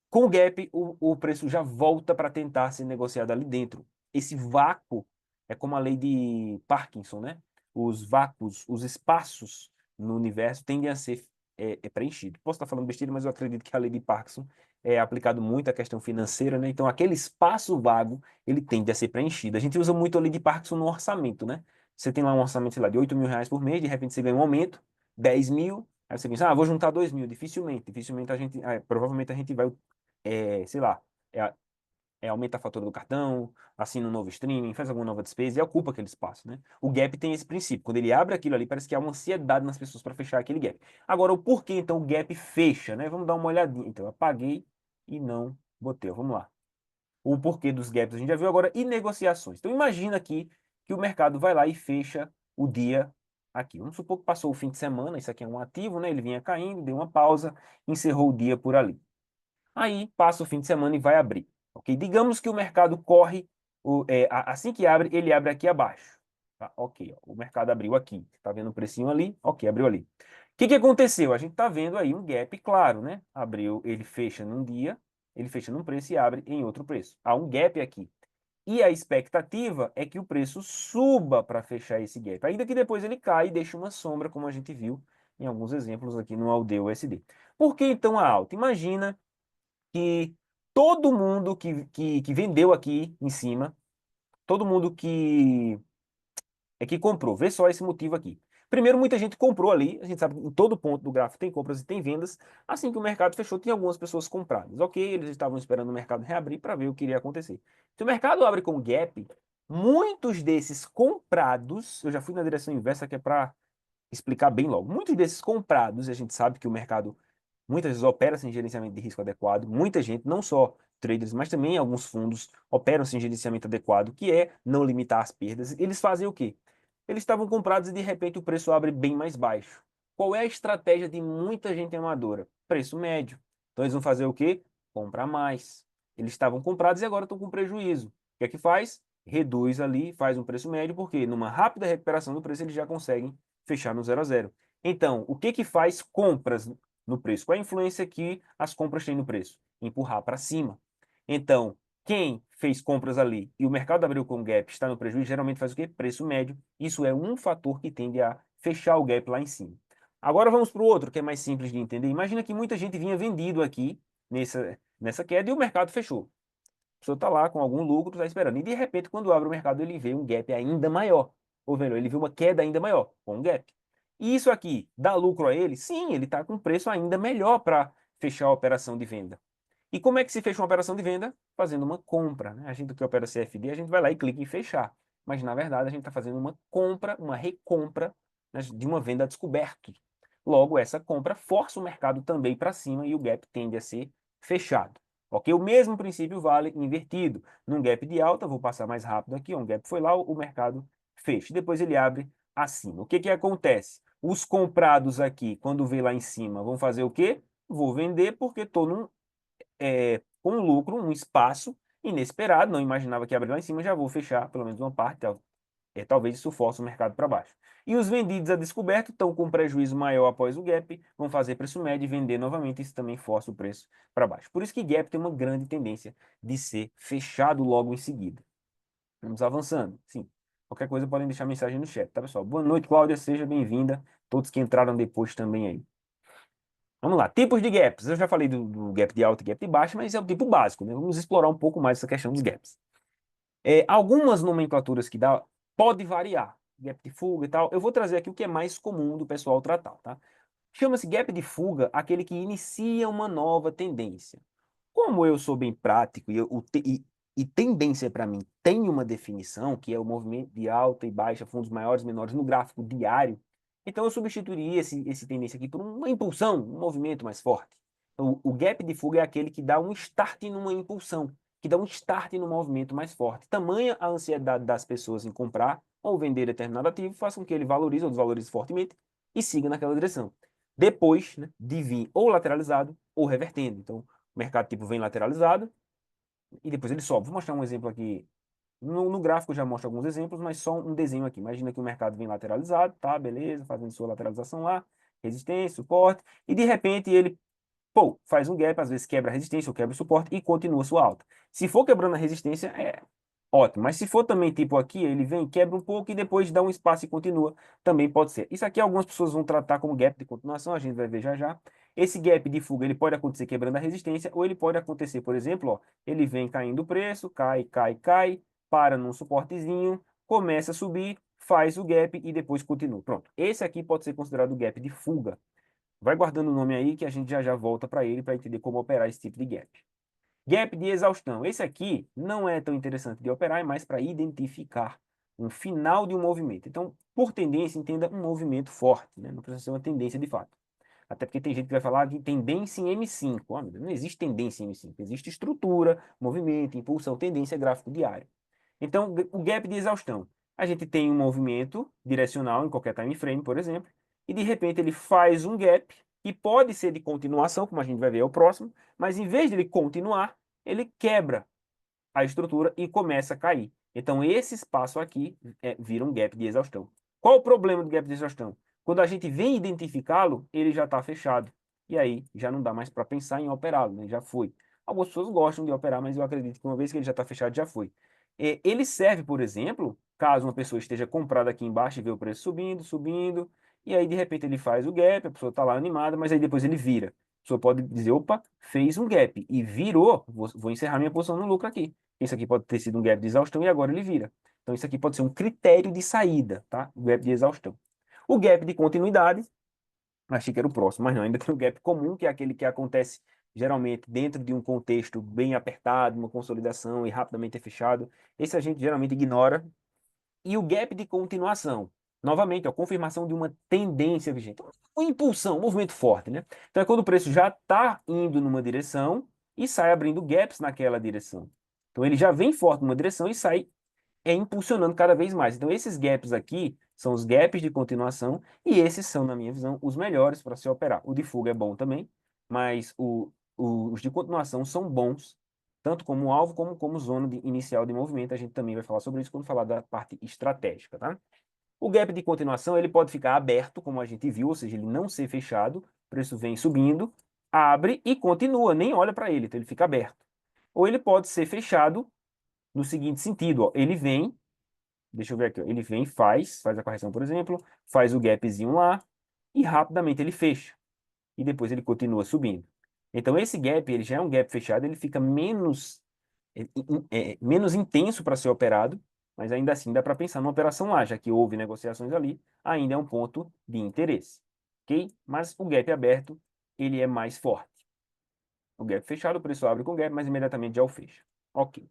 com o gap, o preço já volta para tentar ser negociado ali dentro. Esse vácuo é como a lei de Parkinson, né? Os vácuos, os espaços no universo tendem a ser preenchidos. Posso estar falando besteira, mas eu acredito que a lei de Parkinson é aplicado muito à questão financeira, né? Então, aquele espaço vago, ele tende a ser preenchido. A gente usa muito a lei de Parkinson no orçamento, né? Você tem lá um orçamento, sei lá, de 8 mil reais por mês, de repente você ganha um aumento, 10 mil, aí você pensa, vou juntar 2 mil. Dificilmente a gente, provavelmente a gente vai sei lá, é, aumenta a fatura do cartão, assina um novo streaming, faz alguma nova despesa e ocupa aquele espaço, né? O gap tem esse princípio. Quando ele abre aquilo ali, parece que há uma ansiedade nas pessoas para fechar aquele gap. Agora, o porquê então o gap fecha, né? Vamos dar uma olhadinha. Então, eu apaguei e não botei. Vamos lá. O porquê dos gaps a gente já viu agora e negociações. Então, imagina aqui que o mercado vai lá e fecha o dia aqui. Vamos supor que passou o fim de semana, isso aqui é um ativo, né? Ele vinha caindo, deu uma pausa, encerrou o dia por ali. Aí passa o fim de semana e vai abrir. Ok? Digamos que o mercado corre, assim que abre, ele abre aqui abaixo. Tá? Ok, ó, o mercado abriu aqui. Está vendo o precinho ali? Ok, abriu ali. O que que aconteceu? A gente está vendo aí um gap claro, né? Abriu, ele fecha num dia, ele fecha num preço e abre em outro preço. Há um gap aqui. E a expectativa é que o preço suba para fechar esse gap. Ainda que depois ele caia e deixe uma sombra, como a gente viu em alguns exemplos aqui no Aldeo USD. Por que então a alta? Imagina que todo mundo que vendeu aqui em cima, todo mundo que comprou, vê só esse motivo aqui. Primeiro, muita gente comprou ali, a gente sabe que em todo ponto do gráfico tem compras e tem vendas. Assim que o mercado fechou, tinha algumas pessoas compradas. Ok, eles estavam esperando o mercado reabrir para ver o que iria acontecer. Se o mercado abre com gap, muitos desses comprados, eu já fui na direção inversa que é para explicar bem logo, muitos desses comprados, a gente sabe que o mercado muitas vezes opera sem gerenciamento de risco adequado. Muita gente, não só traders, mas também alguns fundos operam sem gerenciamento adequado, que é não limitar as perdas. Eles fazem o quê? Eles estavam comprados e de repente o preço abre bem mais baixo. Qual é a estratégia de muita gente amadora? Preço médio. Então eles vão fazer o quê? Comprar mais. Eles estavam comprados e agora estão com prejuízo. O que é que faz? Reduz ali, faz um preço médio, porque numa rápida recuperação do preço eles já conseguem fechar no 0 a 0. Então, o que que faz compras no preço? Qual é a influência que as compras têm no preço? Empurrar para cima. Então, quem fez compras ali e o mercado abriu com gap está no prejuízo, geralmente faz o quê? Preço médio. Isso é um fator que tende a fechar o gap lá em cima. Agora vamos para o outro, que é mais simples de entender. Imagina que muita gente vinha vendido aqui nessa queda e o mercado fechou. A pessoa está lá com algum lucro, está esperando. E de repente, quando abre o mercado, ele vê um gap ainda maior. Ou melhor, ele vê uma queda ainda maior, com um gap. E isso aqui dá lucro a ele? Sim, ele está com um preço ainda melhor para fechar a operação de venda. E como é que se fecha uma operação de venda? Fazendo uma compra, né? A gente que opera CFD, a gente vai lá e clica em fechar. Mas na verdade a gente está fazendo uma compra, uma recompra, né, de uma venda a descoberto. Logo, essa compra força o mercado também para cima e o gap tende a ser fechado. Ok? O mesmo princípio vale invertido. Num gap de alta, vou passar mais rápido aqui, um gap foi lá, o mercado fecha. Depois ele abre acima. O que que acontece? Os comprados aqui, quando vê lá em cima, vão fazer o quê? Vou vender porque estou com um lucro, um espaço inesperado, não imaginava que ia abrir lá em cima, já vou fechar pelo menos uma parte, talvez isso force o mercado para baixo. E os vendidos a descoberto estão com prejuízo maior após o gap, vão fazer preço médio e vender novamente, isso também força o preço para baixo. Por isso que gap tem uma grande tendência de ser fechado logo em seguida. Vamos avançando. Sim. Qualquer coisa podem deixar mensagem no chat, tá, pessoal? Boa noite, Cláudia, seja bem-vinda. Todos que entraram depois também aí. Vamos lá, tipos de gaps. Eu já falei do gap de alta e gap de baixa, mas é o tipo básico, né? Vamos explorar um pouco mais essa questão dos gaps. Algumas nomenclaturas que dá, pode variar. Gap de fuga e tal. Eu vou trazer aqui o que é mais comum do pessoal tratar, tá? Chama-se gap de fuga aquele que inicia uma nova tendência. Como eu sou bem prático e tendência para mim tem uma definição, que é o movimento de alta e baixa, fundos maiores e menores no gráfico diário, então eu substituiria esse tendência aqui por uma impulsão, um movimento mais forte. O gap de fuga é aquele que dá um start numa impulsão, que dá um start no movimento mais forte. Tamanha a ansiedade das pessoas em comprar ou vender determinado ativo, faz com que ele valorize ou desvalorize fortemente e siga naquela direção. depois, né, de vir ou lateralizado ou revertendo. Então, o mercado tipo vem lateralizado e depois ele sobe. Vou mostrar um exemplo aqui. No gráfico já mostra alguns exemplos, mas só um desenho aqui. Imagina que o mercado vem lateralizado, tá? Beleza, fazendo sua lateralização lá, resistência, suporte, e de repente ele, pô, faz um gap, às vezes quebra a resistência ou quebra o suporte e continua sua alta. Se for quebrando a resistência, é ótimo. Mas se for também tipo aqui, ele vem, quebra um pouco e depois dá um espaço e continua, também pode ser. Isso aqui algumas pessoas vão tratar como gap de continuação, a gente vai ver já já. Esse gap de fuga, ele pode acontecer quebrando a resistência, ou ele pode acontecer, por exemplo, ó, ele vem caindo o preço, cai, cai, cai, para num suportezinho, começa a subir, faz o gap e depois continua. Pronto. Esse aqui pode ser considerado o gap de fuga. Vai guardando o nome aí que a gente já já volta para ele para entender como operar esse tipo de gap. Gap de exaustão. Esse aqui não é tão interessante de operar, é mais para identificar um final de um movimento. Então, por tendência, entenda um movimento forte, né? Não precisa ser uma tendência de fato. Até porque tem gente que vai falar de tendência em M5. Oh, não existe tendência em M5. Existe estrutura, movimento, impulsão, tendência, gráfico diário. Então, o gap de exaustão. A gente tem um movimento direcional em qualquer time frame, por exemplo, e de repente ele faz um gap, que pode ser de continuação, como a gente vai ver é o próximo, mas em vez de ele continuar, ele quebra a estrutura e começa a cair. Então, esse espaço aqui vira um gap de exaustão. Qual o problema do gap de exaustão? Quando a gente vem identificá-lo, ele já está fechado. E aí, já não dá mais para pensar em operá-lo, né? Já foi. Algumas pessoas gostam de operar, mas eu acredito que uma vez que ele já está fechado, já foi. Ele serve, por exemplo, caso uma pessoa esteja comprada aqui embaixo e vê o preço subindo, subindo, e aí de repente ele faz o gap, a pessoa está lá animada, mas aí depois ele vira. A pessoa pode dizer, opa, fez um gap e virou, vou encerrar minha posição no lucro aqui. Isso aqui pode ter sido um gap de exaustão e agora ele vira. Então isso aqui pode ser um critério de saída, tá? O gap de exaustão. O gap de continuidade, achei que era o próximo, mas não, ainda tem o gap comum, que é aquele que acontece geralmente dentro de um contexto bem apertado, uma consolidação e rapidamente é fechado. Esse a gente geralmente ignora. E o gap de continuação, novamente, a confirmação de uma tendência vigente. Uma impulsão, um movimento forte, né? Então é quando o preço já está indo numa direção e sai abrindo gaps naquela direção. Então ele já vem forte numa direção e sai impulsionando cada vez mais. Então esses gaps aqui são os gaps de continuação e esses são, na minha visão, os melhores para se operar. O de fuga é bom também, mas os de continuação são bons, tanto como alvo como zona inicial de movimento. A gente também vai falar sobre isso quando falar da parte estratégica, tá? O gap de continuação ele pode ficar aberto, como a gente viu, ou seja, ele não ser fechado, o preço vem subindo, abre e continua, nem olha para ele, então ele fica aberto. Ou ele pode ser fechado no seguinte sentido, ó, ele vem, deixa eu ver aqui, ó, ele vem, faz a correção, por exemplo, faz o gapzinho lá e rapidamente ele fecha e depois ele continua subindo. Então esse gap, ele já é um gap fechado, ele fica menos intenso para ser operado, mas ainda assim dá para pensar numa operação lá, já que houve negociações ali, ainda é um ponto de interesse, ok? Mas o gap aberto, ele é mais forte. O gap fechado, o preço abre com gap, mas imediatamente já o fecha. Ok.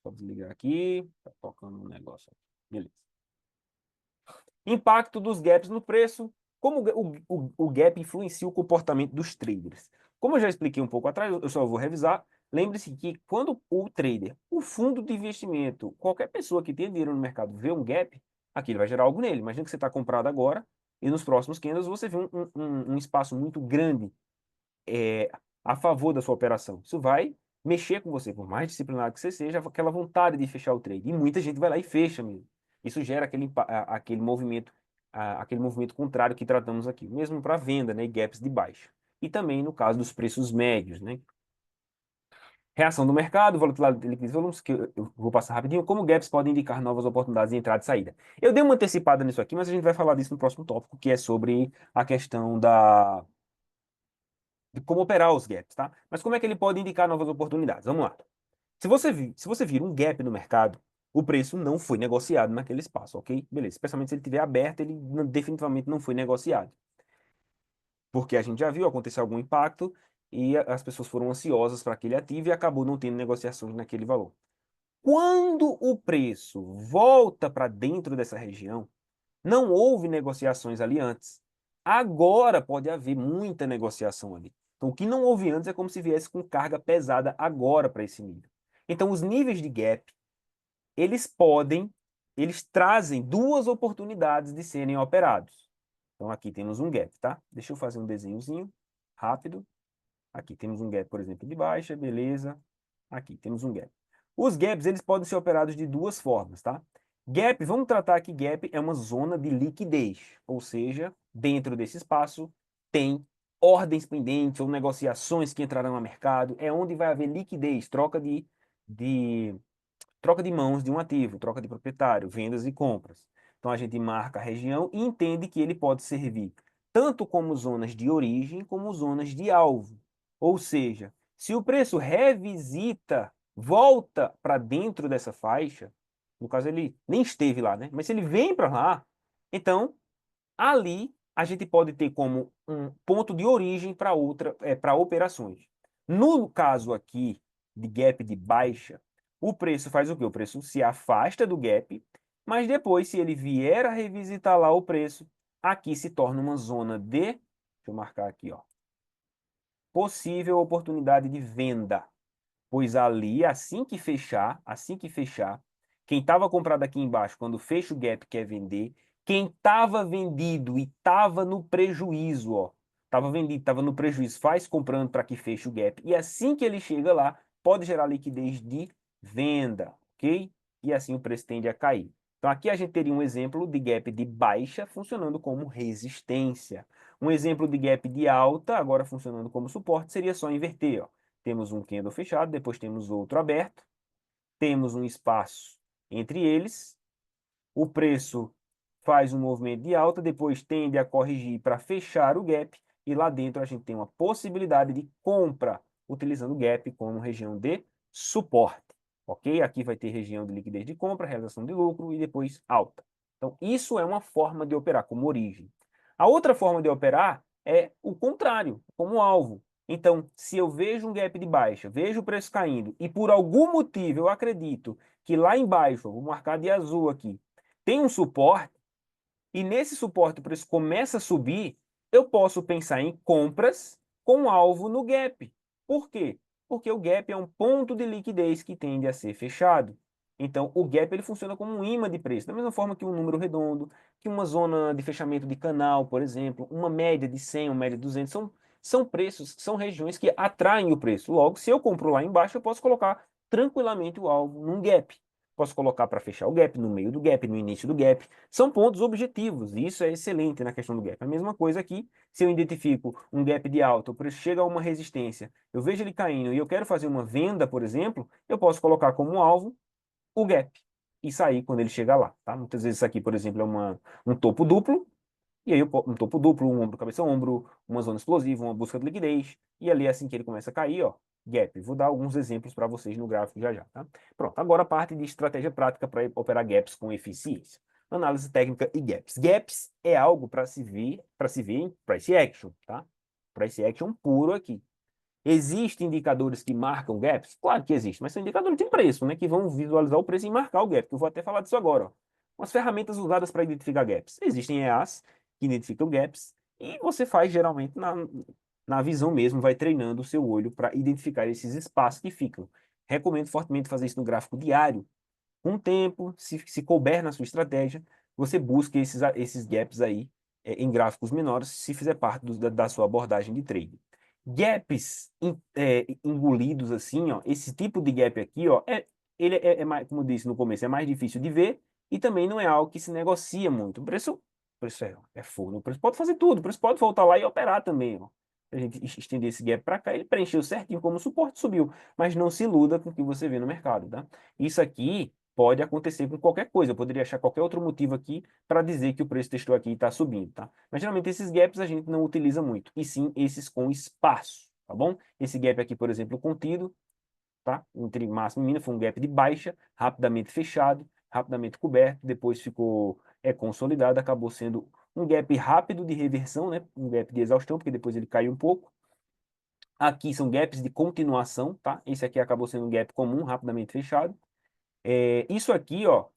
Só desligar aqui, tá tocando um negócio aqui. Beleza. Impacto dos gaps no preço. Como o gap influencia o comportamento dos traders? Como eu já expliquei um pouco atrás, eu só vou revisar. Lembre-se que quando o trader, o fundo de investimento, qualquer pessoa que tenha dinheiro no mercado vê um gap, aquilo vai gerar algo nele. Imagina que você está comprado agora e nos próximos candles você vê um espaço muito grande é, a favor da sua operação. Isso vai mexer com você, por mais disciplinado que você seja, aquela vontade de fechar o trade. E muita gente vai lá e fecha mesmo. Isso gera aquele movimento contrário que tratamos aqui, mesmo para venda, né, e gaps de baixa. E também no caso dos preços médios, né? Reação do mercado, volatilidade de liquidez volumes, que eu vou passar rapidinho. Como gaps podem indicar novas oportunidades de entrada e saída? Eu dei uma antecipada nisso aqui, mas a gente vai falar disso no próximo tópico, que é sobre a questão de como operar os gaps, tá? Mas como é que ele pode indicar novas oportunidades? Vamos lá. Se você vir um gap no mercado, o preço não foi negociado naquele espaço, ok? Beleza. Especialmente se ele estiver aberto, ele definitivamente não foi negociado. Porque a gente já viu acontecer algum impacto e as pessoas foram ansiosas para aquele ativo e acabou não tendo negociações naquele valor. Quando o preço volta para dentro dessa região, não houve negociações ali antes. Agora pode haver muita negociação ali. Então, o que não houve antes é como se viesse com carga pesada agora para esse nível. Então, os níveis de gap, eles trazem duas oportunidades de serem operados. Então, aqui temos um gap, tá? Deixa eu fazer um desenhozinho rápido. Aqui temos um gap, por exemplo, de baixa, beleza. Aqui temos um gap. Os gaps, eles podem ser operados de duas formas, tá? Gap, vamos tratar que gap é uma zona de liquidez, ou seja, dentro desse espaço tem ordens pendentes ou negociações que entrarão no mercado, é onde vai haver liquidez, de troca de mãos de um ativo, troca de proprietário, vendas e compras. Então a gente marca a região e entende que ele pode servir tanto como zonas de origem como zonas de alvo. Ou seja, se o preço revisita, volta para dentro dessa faixa, no caso ele nem esteve lá, né? Mas se ele vem para lá, então ali a gente pode ter como um ponto de origem para operações. No caso aqui de gap de baixa, o preço faz o quê? O preço se afasta do gap, mas depois, se ele vier a revisitar lá o preço, aqui se torna uma zona deixa eu marcar aqui, ó, possível oportunidade de venda. Pois ali, assim que fechar, quem estava comprado aqui embaixo, quando fecha o gap quer vender, quem estava vendido e estava no prejuízo, ó, estava vendido, estava no prejuízo, faz comprando para que feche o gap. E assim que ele chega lá, pode gerar liquidez de venda, ok? E assim o preço tende a cair. Então aqui a gente teria um exemplo de gap de baixa funcionando como resistência. Um exemplo de gap de alta, agora funcionando como suporte, seria só inverter, ó. Temos um candle fechado, depois temos outro aberto, temos um espaço entre eles, o preço faz um movimento de alta, depois tende a corrigir para fechar o gap, e lá dentro a gente tem uma possibilidade de compra, utilizando o gap como região de suporte, ok? Aqui vai ter região de liquidez de compra, realização de lucro e depois alta. Então, isso é uma forma de operar como origem. A outra forma de operar é o contrário, como alvo. Então, se eu vejo um gap de baixa, vejo o preço caindo e por algum motivo eu acredito que lá embaixo, vou marcar de azul aqui, tem um suporte e nesse suporte o preço começa a subir, eu posso pensar em compras com alvo no gap. Por quê? Porque o gap é um ponto de liquidez que tende a ser fechado. Então, o gap ele funciona como um imã de preço, da mesma forma que um número redondo, que uma zona de fechamento de canal, por exemplo, uma média de 100, uma média de 200, são preços, são regiões que atraem o preço. Logo, se eu compro lá embaixo, eu posso colocar tranquilamente o alvo num gap. Posso colocar para fechar o gap, no meio do gap, no início do gap. São pontos objetivos, e isso é excelente na questão do gap. A mesma coisa aqui, se eu identifico um gap de alta, o preço chega a uma resistência, eu vejo ele caindo e eu quero fazer uma venda, por exemplo, eu posso colocar como alvo o gap e sair quando ele chegar lá, tá? Muitas vezes isso aqui, por exemplo, é um topo duplo, e aí um topo duplo, um ombro, cabeça ombro, uma zona explosiva, uma busca de liquidez, e ali assim que ele começa a cair, ó, gap. Vou dar alguns exemplos para vocês no gráfico já já, tá? Pronto, agora a parte de estratégia prática para operar gaps com eficiência. Análise técnica e gaps. Gaps é algo para se ver em price action, tá? Price action puro aqui. Existem indicadores que marcam gaps? Claro que existe, mas são indicadores de preço, né? Que vão visualizar o preço e marcar o gap, que eu vou até falar disso agora, ó. Umas ferramentas usadas para identificar gaps. Existem EAs que identificam gaps e você faz geralmente na visão mesmo, vai treinando o seu olho para identificar esses espaços que ficam. Recomendo fortemente fazer isso no gráfico diário. Com o tempo, se couber na sua estratégia, você busca esses gaps aí em gráficos menores, se fizer parte da sua abordagem de trade. Gaps engolidos assim, ó, esse tipo de gap aqui, ó, ele é mais, como eu disse no começo, é mais difícil de ver e também não é algo que se negocia muito. O preço é forno, o preço pode fazer tudo, o preço pode voltar lá e operar também, ó. A gente estender esse gap para cá, ele preencheu certinho como suporte, subiu, mas não se iluda com o que você vê no mercado, tá? Isso aqui pode acontecer com qualquer coisa, eu poderia achar qualquer outro motivo aqui para dizer que o preço testou aqui e está subindo, tá? Mas geralmente esses gaps a gente não utiliza muito, e sim esses com espaço, tá bom? Esse gap aqui, por exemplo, contido, tá? Entre máximo e mínimo, foi um gap de baixa, rapidamente fechado, rapidamente coberto, depois ficou consolidado, acabou sendo um gap rápido de reversão, né? Um gap de exaustão, porque depois ele caiu um pouco. Aqui são gaps de continuação, tá? Esse aqui acabou sendo um gap comum, rapidamente fechado. Isso aqui, ó,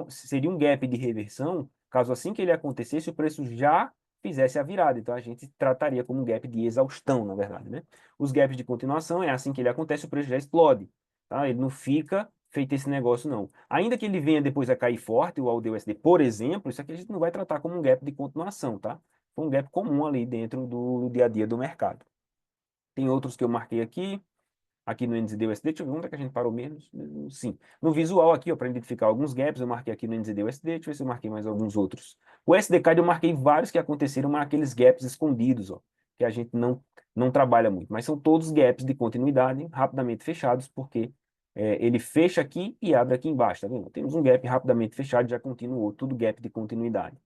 seria um gap de reversão, caso assim que ele acontecesse, o preço já fizesse a virada. Então a gente trataria como um gap de exaustão, na verdade, né? Os gaps de continuação é assim que ele acontece, o preço já explode, tá? Ele não fica feito esse negócio, não. Ainda que ele venha depois a cair forte, o AUD USD, por exemplo, isso aqui a gente não vai tratar como um gap de continuação, tá? Foi um gap comum ali dentro do dia a dia do mercado. Tem outros que eu marquei aqui no NZD-USD, deixa eu ver onde é que a gente parou menos. Sim, no visual aqui, para identificar alguns gaps, eu marquei aqui no NZD-USD, deixa eu ver se eu marquei mais alguns outros. O SDCAD eu marquei vários que aconteceram, mas aqueles gaps escondidos, ó, que a gente não trabalha muito, mas são todos gaps de continuidade rapidamente fechados, porque ele fecha aqui e abre aqui embaixo, tá vendo? Temos um gap rapidamente fechado, já continuou, tudo gap de continuidade.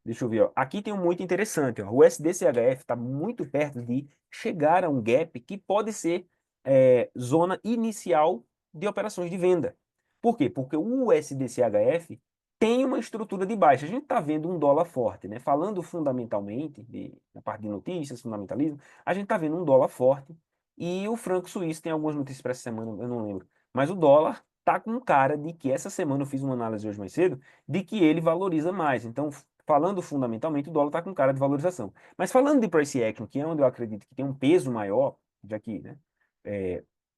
Deixa eu ver, ó. Aqui tem um muito interessante, ó. O SDCHF está muito perto de chegar a um gap que pode ser zona inicial de operações de venda. Por quê? Porque o SDCHF tem uma estrutura de baixa. A gente está vendo um dólar forte, né? Falando fundamentalmente, na parte de notícias, fundamentalismo, a gente está vendo um dólar forte e o franco suíço tem algumas notícias para essa semana, eu não lembro. Mas o dólar tá com cara de que essa semana, eu fiz uma análise hoje mais cedo, de que ele valoriza mais. Então, falando fundamentalmente, o dólar está com cara de valorização. Mas falando de price action, que é onde eu acredito que tem um peso maior, já que, né,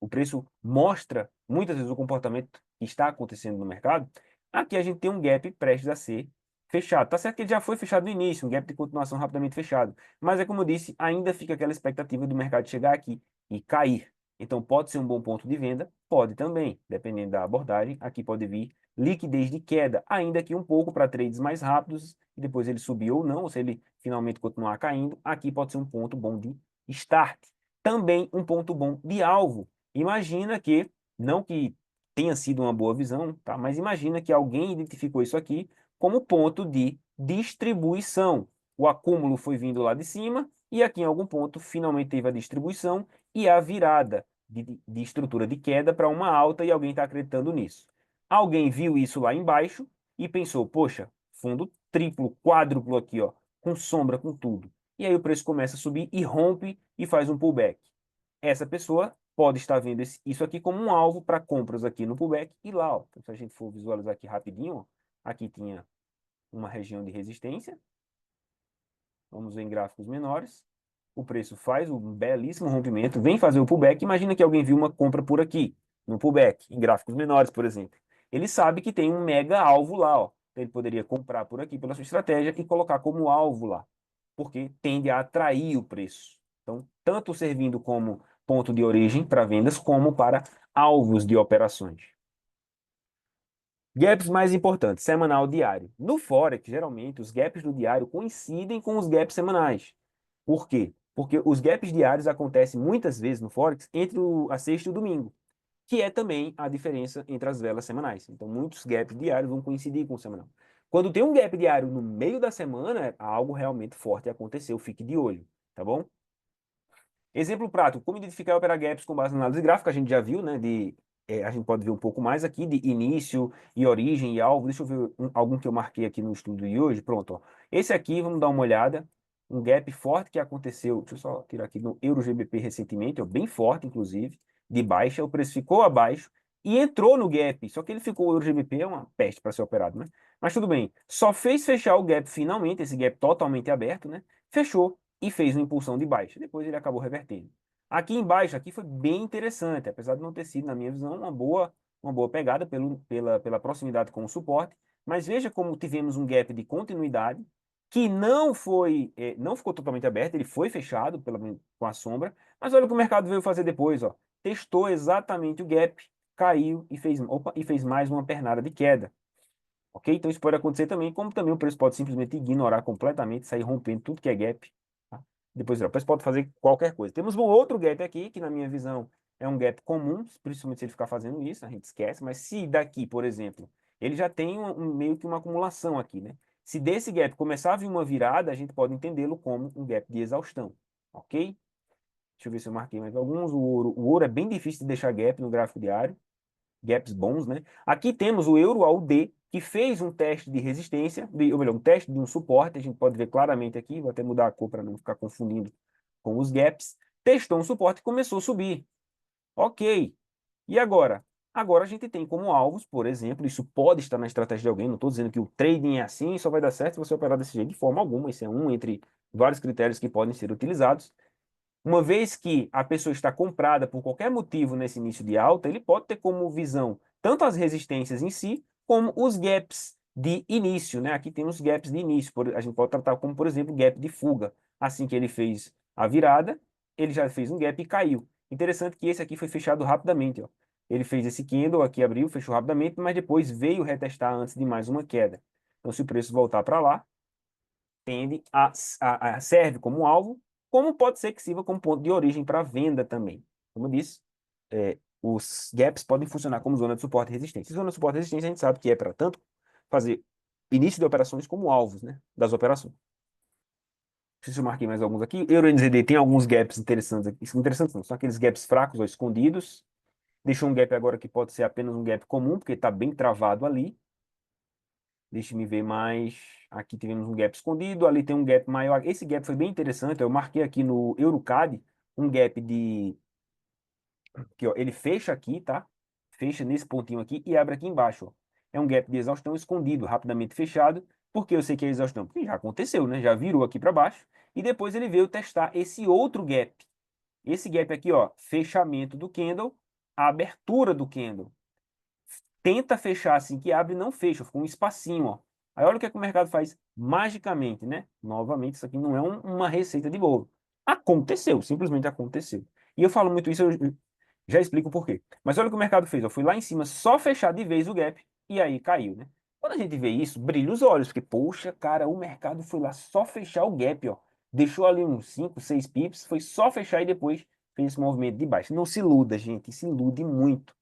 o preço mostra muitas vezes o comportamento que está acontecendo no mercado, aqui a gente tem um gap prestes a ser fechado. Tá certo que ele já foi fechado no início, um gap de continuação rapidamente fechado. Mas é como eu disse, ainda fica aquela expectativa do mercado chegar aqui e cair. Então pode ser um bom ponto de venda, pode também, dependendo da abordagem. Aqui pode vir liquidez de queda, ainda que um pouco para trades mais rápidos, e depois ele subir ou não, ou se ele finalmente continuar caindo, aqui pode ser um ponto bom de start. Também um ponto bom de alvo. Imagina que, não que tenha sido uma boa visão, tá? Mas imagina que alguém identificou isso aqui como ponto de distribuição. O acúmulo foi vindo lá de cima e aqui em algum ponto finalmente teve a distribuição e a virada de estrutura de queda para uma alta e alguém está acreditando nisso. Alguém viu isso lá embaixo e pensou, poxa, fundo triplo, quádruplo aqui, ó, com sombra, com tudo. E aí o preço começa a subir e rompe e faz um pullback. Essa pessoa pode estar vendo isso aqui como um alvo para compras aqui no pullback e lá, ó. Então, se a gente for visualizar aqui rapidinho, ó, aqui tinha uma região de resistência. Vamos ver em gráficos menores. O preço faz um belíssimo rompimento, vem fazer o pullback. Imagina que alguém viu uma compra por aqui, no pullback, em gráficos menores, por exemplo. Ele sabe que tem um mega alvo lá, ó. Ele poderia comprar por aqui pela sua estratégia e colocar como alvo lá, porque tende a atrair o preço. Então, tanto servindo como ponto de origem para vendas, como para alvos de operações. Gaps mais importantes, semanal, diário. No Forex, geralmente, os gaps do diário coincidem com os gaps semanais. Por quê? Porque os gaps diários acontecem muitas vezes no Forex entre a sexta e o domingo, que é também a diferença entre as velas semanais. Então, muitos gaps diários vão coincidir com o semanal. Quando tem um gap diário no meio da semana, algo realmente forte aconteceu, fique de olho, tá bom? Exemplo prático, como identificar e operar gaps com base na análise gráfica, a gente já viu, né? A gente pode ver um pouco mais aqui de início e origem e alvo. Deixa eu ver algum que eu marquei aqui no estudo de hoje. Pronto, ó. Esse aqui, vamos dar uma olhada. Um gap forte que aconteceu, deixa eu só tirar aqui no Euro GBP recentemente, ó, bem forte, inclusive, de baixa. O preço ficou abaixo e entrou no gap. Só que ele ficou, o Euro GBP é uma peste para ser operado, né? Mas tudo bem. Só fez fechar o gap finalmente, esse gap totalmente aberto, né? Fechou e fez uma impulsão de baixa. Depois ele acabou revertendo. Aqui embaixo, aqui foi bem interessante, apesar de não ter sido, na minha visão, uma boa pegada pela proximidade com o suporte. Mas veja como tivemos um gap de continuidade que não ficou totalmente aberto, ele foi fechado com a sombra. Mas olha o que o mercado veio fazer depois, ó. Testou exatamente o gap, caiu e fez mais uma pernada de queda. Ok? Então isso pode acontecer também, como também o preço pode simplesmente ignorar completamente, sair rompendo tudo que é gap. Tá? Depois o preço pode fazer qualquer coisa. Temos um outro gap aqui, que na minha visão é um gap comum, principalmente se ele ficar fazendo isso, a gente esquece, mas se daqui, por exemplo, ele já tem meio que uma acumulação aqui, né? Se desse gap começar a vir uma virada, a gente pode entendê-lo como um gap de exaustão, ok? Deixa eu ver se eu marquei mais alguns. O ouro é bem difícil de deixar gap no gráfico diário, gaps bons, né? Aqui temos o euro AUD, que fez um teste de resistência, ou melhor, um teste de um suporte, a gente pode ver claramente aqui, vou até mudar a cor para não ficar confundindo com os gaps, testou um suporte e começou a subir. Ok. E agora? Agora a gente tem como alvos, por exemplo, isso pode estar na estratégia de alguém, não estou dizendo que o trading é assim e só vai dar certo se você operar desse jeito de forma alguma, isso é um entre vários critérios que podem ser utilizados. Uma vez que a pessoa está comprada por qualquer motivo nesse início de alta, ele pode ter como visão tanto as resistências em si, como os gaps de início, né? Aqui temos gaps de início, a gente pode tratar como, por exemplo, gap de fuga. Assim que ele fez a virada, ele já fez um gap e caiu. Interessante que esse aqui foi fechado rapidamente, ó. Ele fez esse candle aqui, abriu, fechou rapidamente, mas depois veio retestar antes de mais uma queda. Então, se o preço voltar para lá, tende a serve como alvo, como pode ser que sirva como ponto de origem para venda também. Como eu disse, os gaps podem funcionar como zona de suporte e resistência. Zona de suporte e resistência a gente sabe que é para tanto fazer início de operações como alvos, né, das operações. Não sei se eu marquei mais alguns aqui. Euro NZD tem alguns gaps interessantes aqui. Interessantes não, são aqueles gaps fracos ou escondidos. Deixou um gap agora que pode ser apenas um gap comum, porque está bem travado ali. Deixa-me ver mais. Aqui tivemos um gap escondido, ali tem um gap maior. Esse gap foi bem interessante. Eu marquei aqui no EuroCAD um gap de. Que, ó, ele fecha aqui, tá? Fecha nesse pontinho aqui e abre aqui embaixo. Ó. É um gap de exaustão escondido, rapidamente fechado. Porque eu sei que é exaustão? Porque já aconteceu, né? Já virou aqui para baixo. E depois ele veio testar esse outro gap. Esse gap aqui, ó, fechamento do candle, abertura do candle. Tenta fechar assim que abre e não fecha, ficou um espacinho, ó. Aí olha o que, é que o mercado faz magicamente, né? Novamente, isso aqui não é uma receita de bolo. Aconteceu, simplesmente aconteceu. E eu falo muito isso, eu já explico por quê. Mas olha o que o mercado fez, ó. Fui lá em cima só fechar de vez o gap e aí caiu, né? Quando a gente vê isso, brilha os olhos, porque, poxa, cara, o mercado foi lá só fechar o gap, ó. Deixou ali uns 5, 6 pips, foi só fechar e depois fez esse movimento de baixo. Não se iluda, gente, se ilude muito.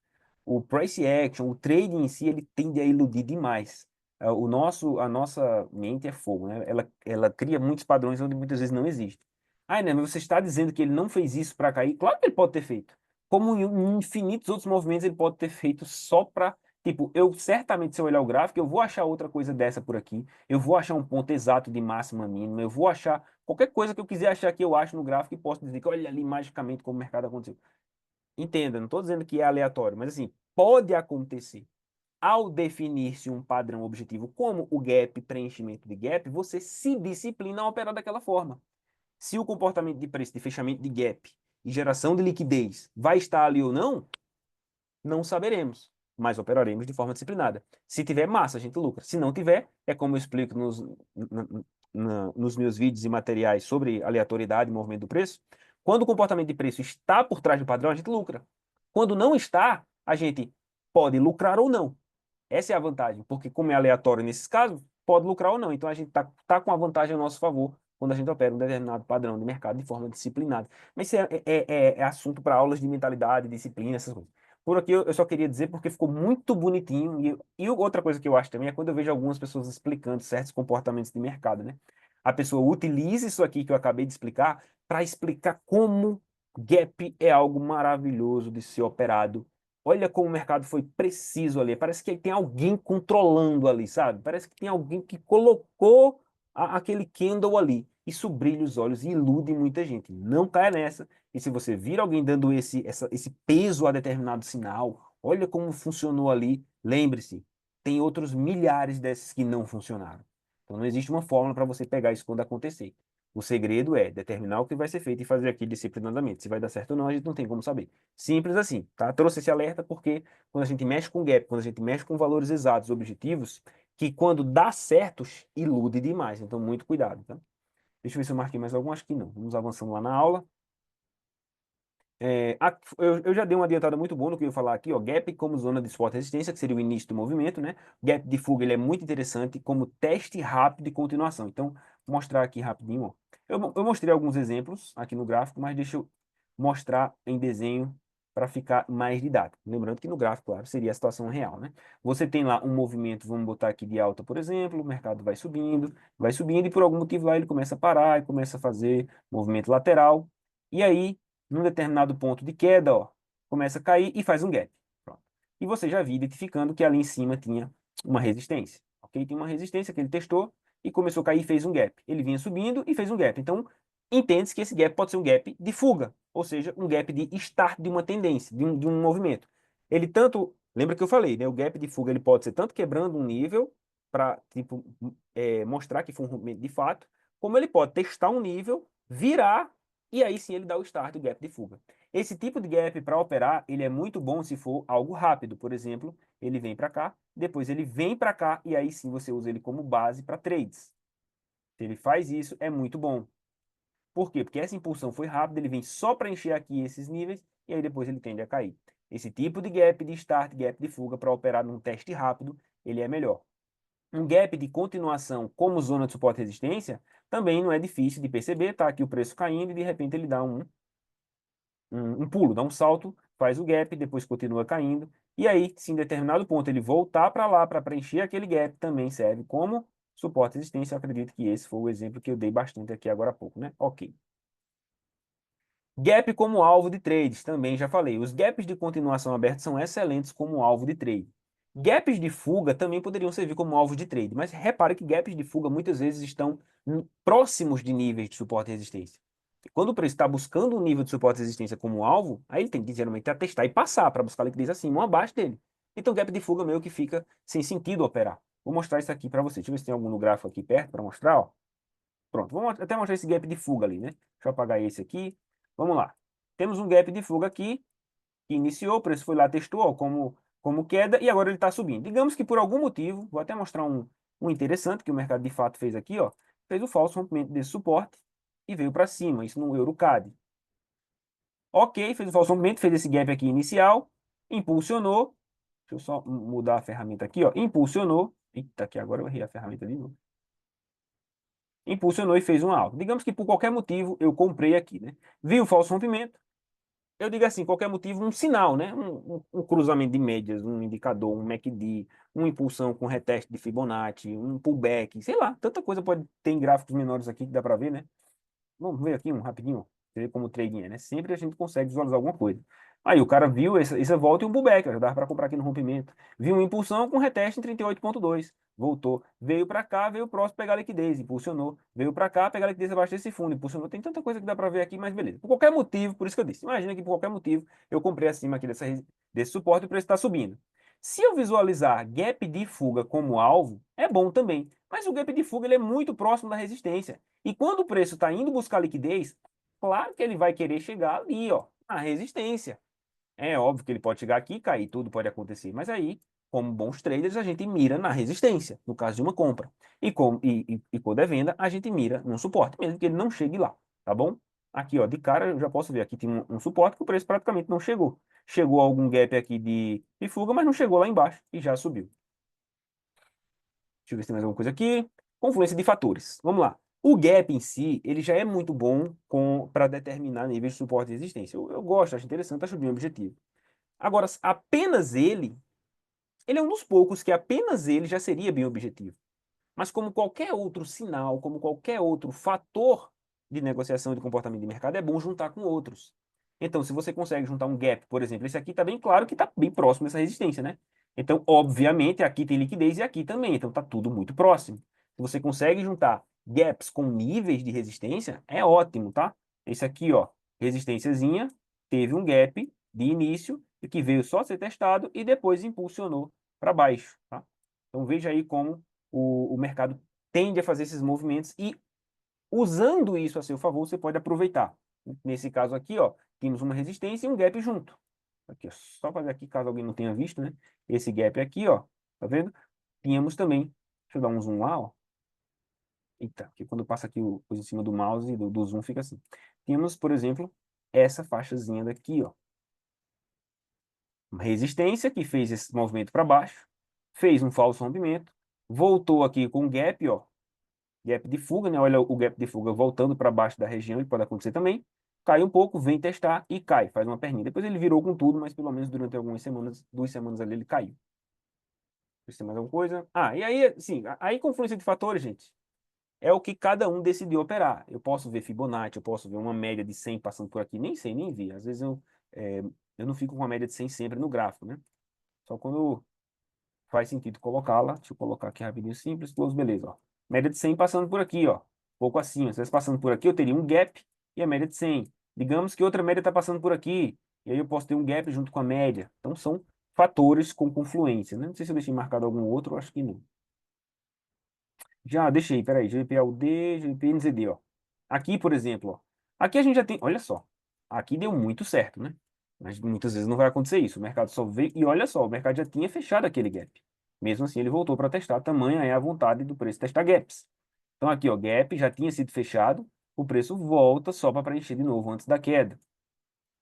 O price action, o trade em si, ele tende a iludir demais. A nossa mente é fogo, né? Ela cria muitos padrões onde muitas vezes não existe. Ah, né? Mas você está dizendo que ele não fez isso para cair? Claro que ele pode ter feito. Como em infinitos outros movimentos ele pode ter feito só para, tipo, eu certamente se eu olhar o gráfico, eu vou achar outra coisa dessa por aqui, eu vou achar um ponto exato de máxima mínima, eu vou achar qualquer coisa que eu quiser achar que eu acho no gráfico e posso dizer que olha ali magicamente como o mercado aconteceu. Entenda, não estou dizendo que é aleatório, mas assim, pode acontecer. Ao definir-se um padrão objetivo como o gap, preenchimento de gap, você se disciplina a operar daquela forma. Se o comportamento de preço, de fechamento de gap e geração de liquidez vai estar ali ou não, não saberemos, mas operaremos de forma disciplinada. Se tiver massa, a gente lucra. Se não tiver, é como eu explico nos meus vídeos e materiais sobre aleatoriedade e movimento do preço. Quando o comportamento de preço está por trás do padrão, a gente lucra. Quando não está, a gente pode lucrar ou não. Essa é a vantagem, porque como é aleatório nesses casos, pode lucrar ou não. Então a gente tá com a vantagem a nosso favor quando a gente opera um determinado padrão de mercado de forma disciplinada. Mas isso é assunto para aulas de mentalidade, disciplina, essas coisas. Por aqui eu só queria dizer porque ficou muito bonitinho. E outra coisa que eu acho também é quando eu vejo algumas pessoas explicando certos comportamentos de mercado, né? A pessoa utiliza isso aqui que eu acabei de explicar para explicar como gap é algo maravilhoso de ser operado. Olha como o mercado foi preciso ali. Parece que tem alguém controlando ali, sabe? Parece que tem alguém que colocou aquele candle ali. Isso brilha os olhos e ilude muita gente. Não caia nessa. E se você vir alguém dando esse peso a determinado sinal, olha como funcionou ali. Lembre-se, tem outros milhares desses que não funcionaram. Então não existe uma fórmula para você pegar isso quando acontecer. O segredo é determinar o que vai ser feito e fazer aquilo disciplinadamente. Se vai dar certo ou não, a gente não tem como saber. Simples assim, tá? Trouxe esse alerta porque quando a gente mexe com gap, quando a gente mexe com valores exatos, objetivos, que quando dá certo, ilude demais. Então, muito cuidado, tá? Deixa eu ver se eu marquei mais algum, acho que não. Vamos avançando lá na aula. Eu já dei uma adiantada muito boa no que eu ia falar aqui, ó, gap como zona de suporte e resistência, que seria o início do movimento, né? Gap de fuga, ele é muito interessante como teste rápido de continuação. Então, vou mostrar aqui rapidinho, ó. Eu mostrei alguns exemplos aqui no gráfico, mas deixa eu mostrar em desenho para ficar mais didático. Lembrando que no gráfico, claro, seria a situação real, né? Você tem lá um movimento, vamos botar aqui de alta, por exemplo, o mercado vai subindo e por algum motivo lá ele começa a parar e começa a fazer movimento lateral. E aí num determinado ponto de queda, ó, começa a cair e faz um gap. Pronto. E você já viu identificando que ali em cima tinha uma resistência. Ok? Tem uma resistência que ele testou e começou a cair e fez um gap. Ele vinha subindo e fez um gap. Então, entende-se que esse gap pode ser um gap de fuga, ou seja, um gap de start de uma tendência, de um movimento. Ele tanto, lembra que eu falei, né? O gap de fuga ele pode ser tanto quebrando um nível para tipo, mostrar que foi um rompimento de fato, como ele pode testar um nível, virar e aí sim ele dá o start, o gap de fuga. Esse tipo de gap para operar, ele é muito bom se for algo rápido. Por exemplo, ele vem para cá, depois ele vem para cá, e aí sim você usa ele como base para trades. Se ele faz isso, é muito bom. Por quê? Porque essa impulsão foi rápida, ele vem só para encher aqui esses níveis, e aí depois ele tende a cair. Esse tipo de gap de start, gap de fuga, para operar num teste rápido, ele é melhor. Um gap de continuação como zona de suporte e resistência também não é difícil de perceber, tá aqui o preço caindo e de repente ele dá um pulo, dá um salto, faz o gap, depois continua caindo. E aí, se em determinado ponto ele voltar para lá para preencher aquele gap, também serve como suporte e resistência. Eu acredito que esse foi o exemplo que eu dei bastante aqui agora há pouco, né? Ok. Gap como alvo de trades, também já falei. Os gaps de continuação aberta são excelentes como alvo de trade. Gaps de fuga também poderiam servir como alvo de trade, mas repare que gaps de fuga muitas vezes estão próximos de níveis de suporte e resistência. E quando o preço está buscando um nível de suporte e resistência como alvo, aí ele tem que geralmente atestar e passar para buscar liquidez acima ou abaixo dele. Então, gap de fuga meio que fica sem sentido operar. Vou mostrar isso aqui para você. Deixa eu ver se tem algum no gráfico aqui perto para mostrar. Ó. Pronto, vamos até mostrar esse gap de fuga ali, né? Deixa eu apagar esse aqui. Vamos lá. Temos um gap de fuga aqui, que iniciou, o preço foi lá, testou ó, como queda, e agora ele está subindo. Digamos que por algum motivo, vou até mostrar um interessante que o mercado de fato fez aqui, ó, fez o falso rompimento desse suporte e veio para cima, isso no EuroCAD. Ok, fez o falso rompimento, fez esse gap aqui inicial, impulsionou, deixa eu só mudar a ferramenta aqui, ó, impulsionou, eita, aqui agora eu errei a ferramenta de novo. Impulsionou e fez um alta. Digamos que por qualquer motivo eu comprei aqui, né? Vi o falso rompimento, eu digo assim, qualquer motivo, um sinal, né? Um cruzamento de médias, um indicador, um MACD, uma impulsão com reteste de Fibonacci, um pullback, sei lá, tanta coisa pode ter em gráficos menores aqui que dá para ver, né? Vamos ver aqui um rapidinho, ver como o trading é, né? Sempre a gente consegue visualizar alguma coisa. Aí o cara viu essa volta e um pullback, já dava para comprar aqui no rompimento. Viu uma impulsão com reteste em 38,2. Voltou. Veio para cá, veio o próximo pegar liquidez, impulsionou. Veio para cá, pegar liquidez abaixo desse fundo, impulsionou. Tem tanta coisa que dá para ver aqui, mas beleza. Por qualquer motivo, por isso que eu disse. Imagina que por qualquer motivo eu comprei acima aqui desse suporte e o preço está subindo. Se eu visualizar gap de fuga como alvo, é bom também. Mas o gap de fuga ele é muito próximo da resistência. E quando o preço está indo buscar liquidez, claro que ele vai querer chegar ali, ó, na resistência. É óbvio que ele pode chegar aqui e cair, tudo pode acontecer. Mas aí, como bons traders, a gente mira na resistência, no caso de uma compra. E quando é venda, a gente mira num suporte, mesmo que ele não chegue lá, tá bom? Aqui, ó, de cara, eu já posso ver, aqui tem um suporte que o preço praticamente não chegou. Chegou algum gap aqui de fuga, mas não chegou lá embaixo e já subiu. Deixa eu ver se tem mais alguma coisa aqui. Confluência de fatores. Vamos lá. O gap em si, ele já é muito bom para determinar níveis de suporte e resistência. Eu gosto, acho interessante, acho bem objetivo. Agora, apenas ele é um dos poucos que apenas ele já seria bem objetivo. Mas como qualquer outro sinal, como qualquer outro fator de negociação e de comportamento de mercado, é bom juntar com outros. Então, se você consegue juntar um gap, por exemplo, esse aqui está bem claro que está bem próximo dessa resistência, né? Então, obviamente, aqui tem liquidez e aqui também. Então, está tudo muito próximo. Se você consegue juntar gaps com níveis de resistência, é ótimo, tá? Esse aqui, ó, resistênciazinha, teve um gap de início que veio só ser testado e depois impulsionou para baixo, tá? Então, veja aí como o mercado tende a fazer esses movimentos e usando isso a seu favor, você pode aproveitar. Nesse caso aqui, ó, temos uma resistência e um gap junto. Aqui, ó, só fazer aqui, caso alguém não tenha visto, né? Esse gap aqui, ó, tá vendo? Tínhamos também, deixa eu dar um zoom lá, ó. Eita, porque quando passa aqui o coisa em cima do mouse e do zoom fica assim. Tínhamos, por exemplo, essa faixazinha daqui, ó. Uma resistência que fez esse movimento para baixo, fez um falso rompimento, voltou aqui com um gap, ó, gap de fuga, né? Olha o gap de fuga voltando para baixo da região, e pode acontecer também. Cai um pouco, vem testar e cai, faz uma perninha. Depois ele virou com tudo, mas pelo menos durante algumas semanas, 2 semanas ali, ele caiu. Tem mais alguma coisa? Ah, e aí, sim, aí confluência de fatores, gente, é o que cada um decidiu operar. Eu posso ver Fibonacci, eu posso ver uma média de 100 passando por aqui, nem sei, nem vi. Às vezes eu não fico com uma média de 100 sempre no gráfico, né? Só quando faz sentido colocá-la. Deixa eu colocar aqui rapidinho, simples, close, beleza, ó. Média de 100 passando por aqui, ó. Pouco acima. Se estivesse passando por aqui, eu teria um gap e a média de 100. Digamos que outra média está passando por aqui, e aí eu posso ter um gap junto com a média. Então, são fatores com confluência, né? Não sei se eu deixei marcado algum outro, eu acho que não. Já, deixei, peraí, GPLD, GPNZD, ó. Aqui, por exemplo, ó. Aqui a gente já tem, olha só. aqui deu muito certo, né? Mas muitas vezes não vai acontecer isso. O mercado só veio. E olha só, o mercado já tinha fechado aquele gap. Mesmo assim, ele voltou para testar. Tamanha é a vontade do preço testar gaps. Então, aqui, ó, gap já tinha sido fechado. O preço volta só para preencher de novo antes da queda.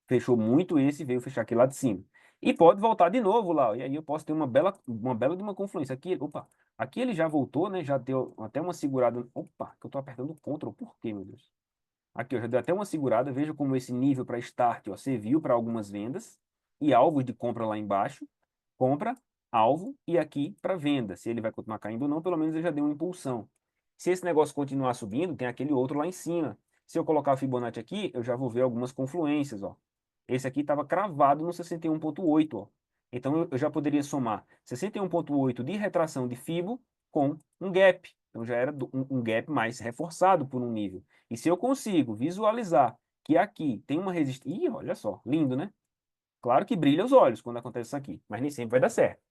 Fechou muito esse e veio fechar aqui lá de cima. E pode voltar de novo lá. E aí eu posso ter uma bela de uma confluência. Aqui, opa, aqui ele já voltou, né? Já deu até uma segurada. Opa, que eu tô apertando o Ctrl. Por quê, meu Deus? Aqui, ó, já deu até uma segurada. Veja como esse nível para start, ó, serviu para algumas vendas e alvos de compra lá embaixo. Compra, alvo e aqui para venda. Se ele vai continuar caindo ou não, pelo menos ele já deu uma impulsão. Se esse negócio continuar subindo, tem aquele outro lá em cima. Se eu colocar a Fibonacci aqui, eu já vou ver algumas confluências, ó. Esse aqui estava cravado no 61,8, ó. Então eu já poderia somar 61,8 de retração de Fibo com um gap. Então já era um gap mais reforçado por um nível. E se eu consigo visualizar que aqui tem uma resistência. Ih, olha só, lindo, né? Claro que brilha os olhos quando acontece isso aqui, mas nem sempre vai dar certo.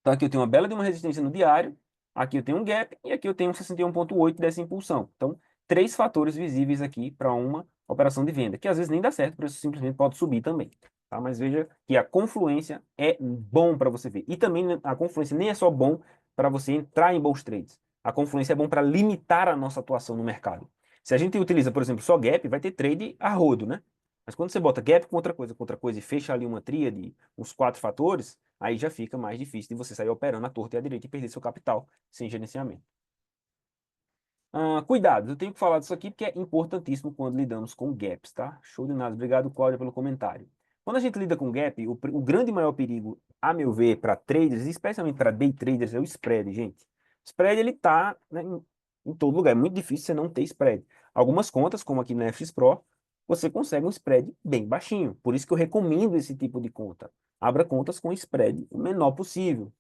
Então aqui eu tenho uma bela de uma resistência no diário, aqui eu tenho um gap e aqui eu tenho um 61,8 dessa impulsão. Então, três fatores visíveis aqui para uma operação de venda, que às vezes nem dá certo, o preço simplesmente pode subir também. Tá? Mas veja que a confluência é bom para você ver. E também a confluência nem é só bom para você entrar em bons trades. A confluência é bom para limitar a nossa atuação no mercado. Se a gente utiliza, por exemplo, só gap, vai ter trade a rodo, né? Mas quando você bota gap com outra coisa e fecha ali uma tríade, uns quatro fatores, aí já fica mais difícil de você sair operando à torta e à direita e perder seu capital sem gerenciamento. Cuidado, eu tenho que falar disso aqui porque é importantíssimo quando lidamos com gaps, tá? Show de nada. Obrigado, Cláudia, pelo comentário. Quando a gente lida com gap, o grande e maior perigo, a meu ver, para traders, especialmente para day traders, é o spread, gente. O spread, ele tá, né, em todo lugar. É muito difícil você não ter spread. Algumas contas, como aqui na FX Pro, você consegue um spread bem baixinho. Por isso que eu recomendo esse tipo de conta. Abra contas com spread o menor possível.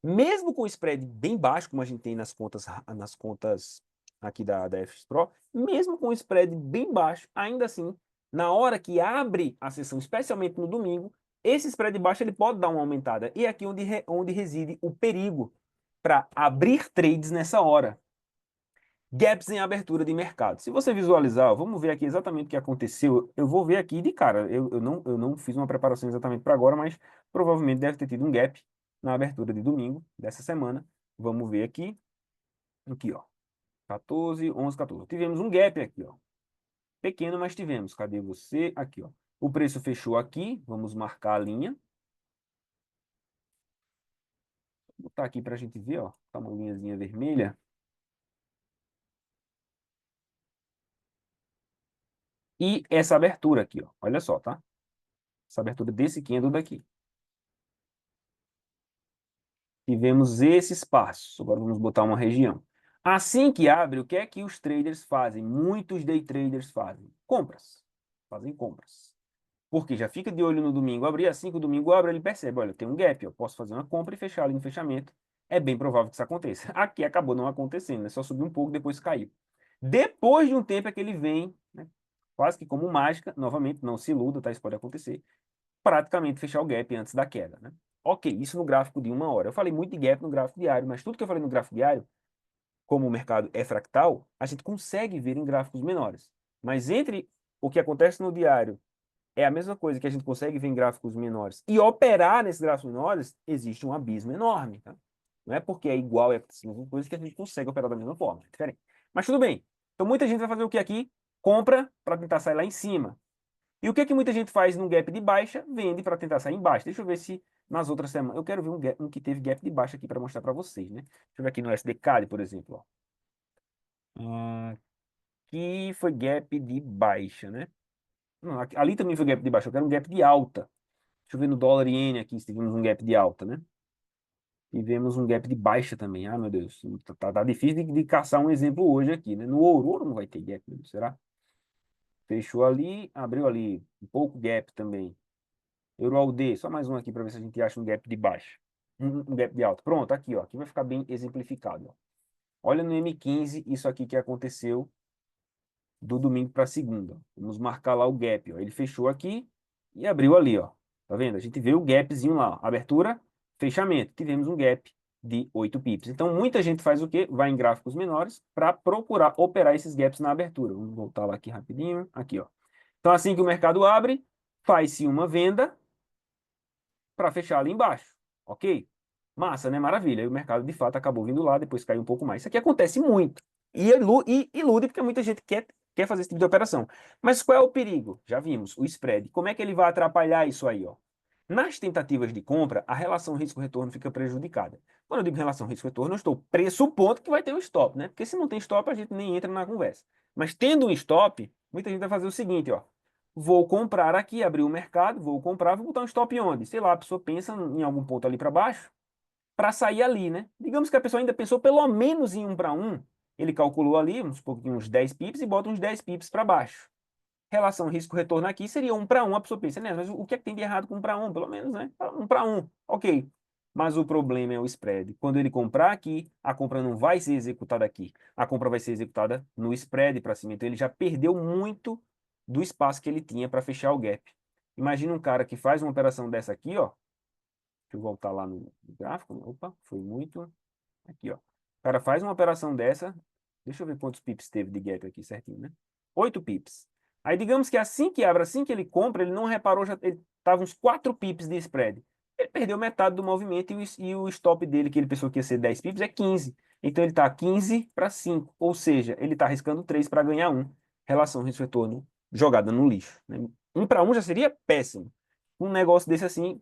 Mesmo com spread bem baixo, como a gente tem nas contas aqui da FX Pro, mesmo com spread bem baixo, ainda assim, na hora que abre a sessão, especialmente no domingo, esse spread baixo ele pode dar uma aumentada. E é aqui onde reside o perigo para abrir trades nessa hora. Gaps em abertura de mercado. Se você visualizar, ó, vamos ver aqui exatamente o que aconteceu. Eu vou ver aqui de cara. Eu não fiz uma preparação exatamente para agora, mas provavelmente deve ter tido um gap na abertura de domingo dessa semana. Vamos ver aqui. Aqui, ó. 14, 11, 14. Tivemos um gap aqui, ó. Pequeno, mas tivemos. Cadê você? Aqui, ó. O preço fechou aqui. Vamos marcar a linha. Vou botar aqui para a gente ver, ó. Tá uma linhazinha vermelha. E essa abertura aqui, ó. Olha só, tá? Essa abertura desse candle daqui. Tivemos esses passos. Agora vamos botar uma região. Assim que abre, o que é que os traders fazem? Muitos day traders fazem compras. Fazem compras. Porque já fica de olho no domingo abrir, assim que o domingo abre, ele percebe, olha, tem um gap, eu posso fazer uma compra e fechar ali no fechamento. É bem provável que isso aconteça. Aqui acabou não acontecendo, né? Só subiu um pouco, depois caiu. Depois de um tempo é que ele vem, né? Quase que como mágica, novamente, não se iluda, tá? Isso pode acontecer, praticamente fechar o gap antes da queda, né? Ok, isso no gráfico de uma hora. Eu falei muito de gap no gráfico diário, mas tudo que eu falei no gráfico diário, como o mercado é fractal, a gente consegue ver em gráficos menores. Mas entre o que acontece no diário é a mesma coisa que a gente consegue ver em gráficos menores e operar nesses gráficos menores, existe um abismo enorme, tá? Não é porque é igual, é a mesma coisa que a gente consegue operar da mesma forma, é diferente. Mas tudo bem. Então muita gente vai fazer o que aqui? Compra para tentar sair lá em cima. E o que é que muita gente faz num gap de baixa? Vende para tentar sair embaixo. Deixa eu ver se nas outras semanas. Eu quero ver um que teve gap de baixa aqui para mostrar para vocês, né? Deixa eu ver aqui no SDCAD, por exemplo. Ó. Aqui foi gap de baixa, né? Não, ali também foi gap de baixa. Eu quero um gap de alta. Deixa eu ver no dólar e iene aqui se tivemos um gap de alta, né? Tivemos um gap de baixa também. Ah, meu Deus. Tá difícil de caçar um exemplo hoje aqui, né? No ouro, ouro não vai ter gap, né? Será? Fechou ali, abriu ali. Um pouco gap também. EuroAUD, só mais um aqui para ver se a gente acha um gap de baixa. Um gap de alta. Pronto, aqui, ó. Aqui vai ficar bem exemplificado, ó. Olha no M15, isso aqui que aconteceu do domingo para segunda. Vamos marcar lá o gap, ó. Ele fechou aqui e abriu ali, ó. Tá vendo? A gente vê o gapzinho lá. Abertura, fechamento. Tivemos um gap de 8 pips. Então, muita gente faz o quê? Vai em gráficos menores para procurar operar esses gaps na abertura. Vamos voltar lá aqui rapidinho. Aqui, ó. Então, assim que o mercado abre, faz-se uma venda para fechar ali embaixo. Ok? Massa, né? Maravilha. E o mercado, de fato, acabou vindo lá, depois caiu um pouco mais. Isso aqui acontece muito. E ilude, porque muita gente quer fazer esse tipo de operação. Mas qual é o perigo? Já vimos, o spread. Como é que ele vai atrapalhar isso aí, ó? Nas tentativas de compra, a relação risco-retorno fica prejudicada. Quando eu digo relação risco-retorno, eu estou pressupondo que vai ter um stop, né? Porque se não tem stop, a gente nem entra na conversa. Mas tendo um stop, muita gente vai fazer o seguinte, ó. Vou comprar aqui, abrir o mercado, vou comprar, vou botar um stop onde? Sei lá, a pessoa pensa em algum ponto ali para baixo, para sair ali, né? Digamos que a pessoa ainda pensou pelo menos em 1 para 1, ele calculou ali uns 10 pips e bota uns 10 pips para baixo. Relação risco-retorno aqui seria 1 para 1, a pessoa pensa, né? Mas o que é que tem de errado com 1 para 1? Pelo menos, né? 1 para 1, ok. Mas o problema é o spread. Quando ele comprar aqui, a compra não vai ser executada aqui. A compra vai ser executada no spread para cima. Então ele já perdeu muito do espaço que ele tinha para fechar o gap. Imagina um cara que faz uma operação dessa aqui, ó. Deixa eu voltar lá no gráfico. Opa, foi muito. Aqui, ó. O cara faz uma operação dessa. Deixa eu ver quantos pips teve de gap aqui certinho, né? 8 pips. Aí digamos que assim que abre, assim que ele compra, ele não reparou, já ele tava uns 4 pips de spread. Ele perdeu metade do movimento e o stop dele, que ele pensou que ia ser 10 pips, é 15. Então ele está 15 para 5. Ou seja, ele está arriscando 3 para ganhar 1. Relação risco-retorno jogada no lixo, né? 1 para 1 já seria péssimo. Um negócio desse assim,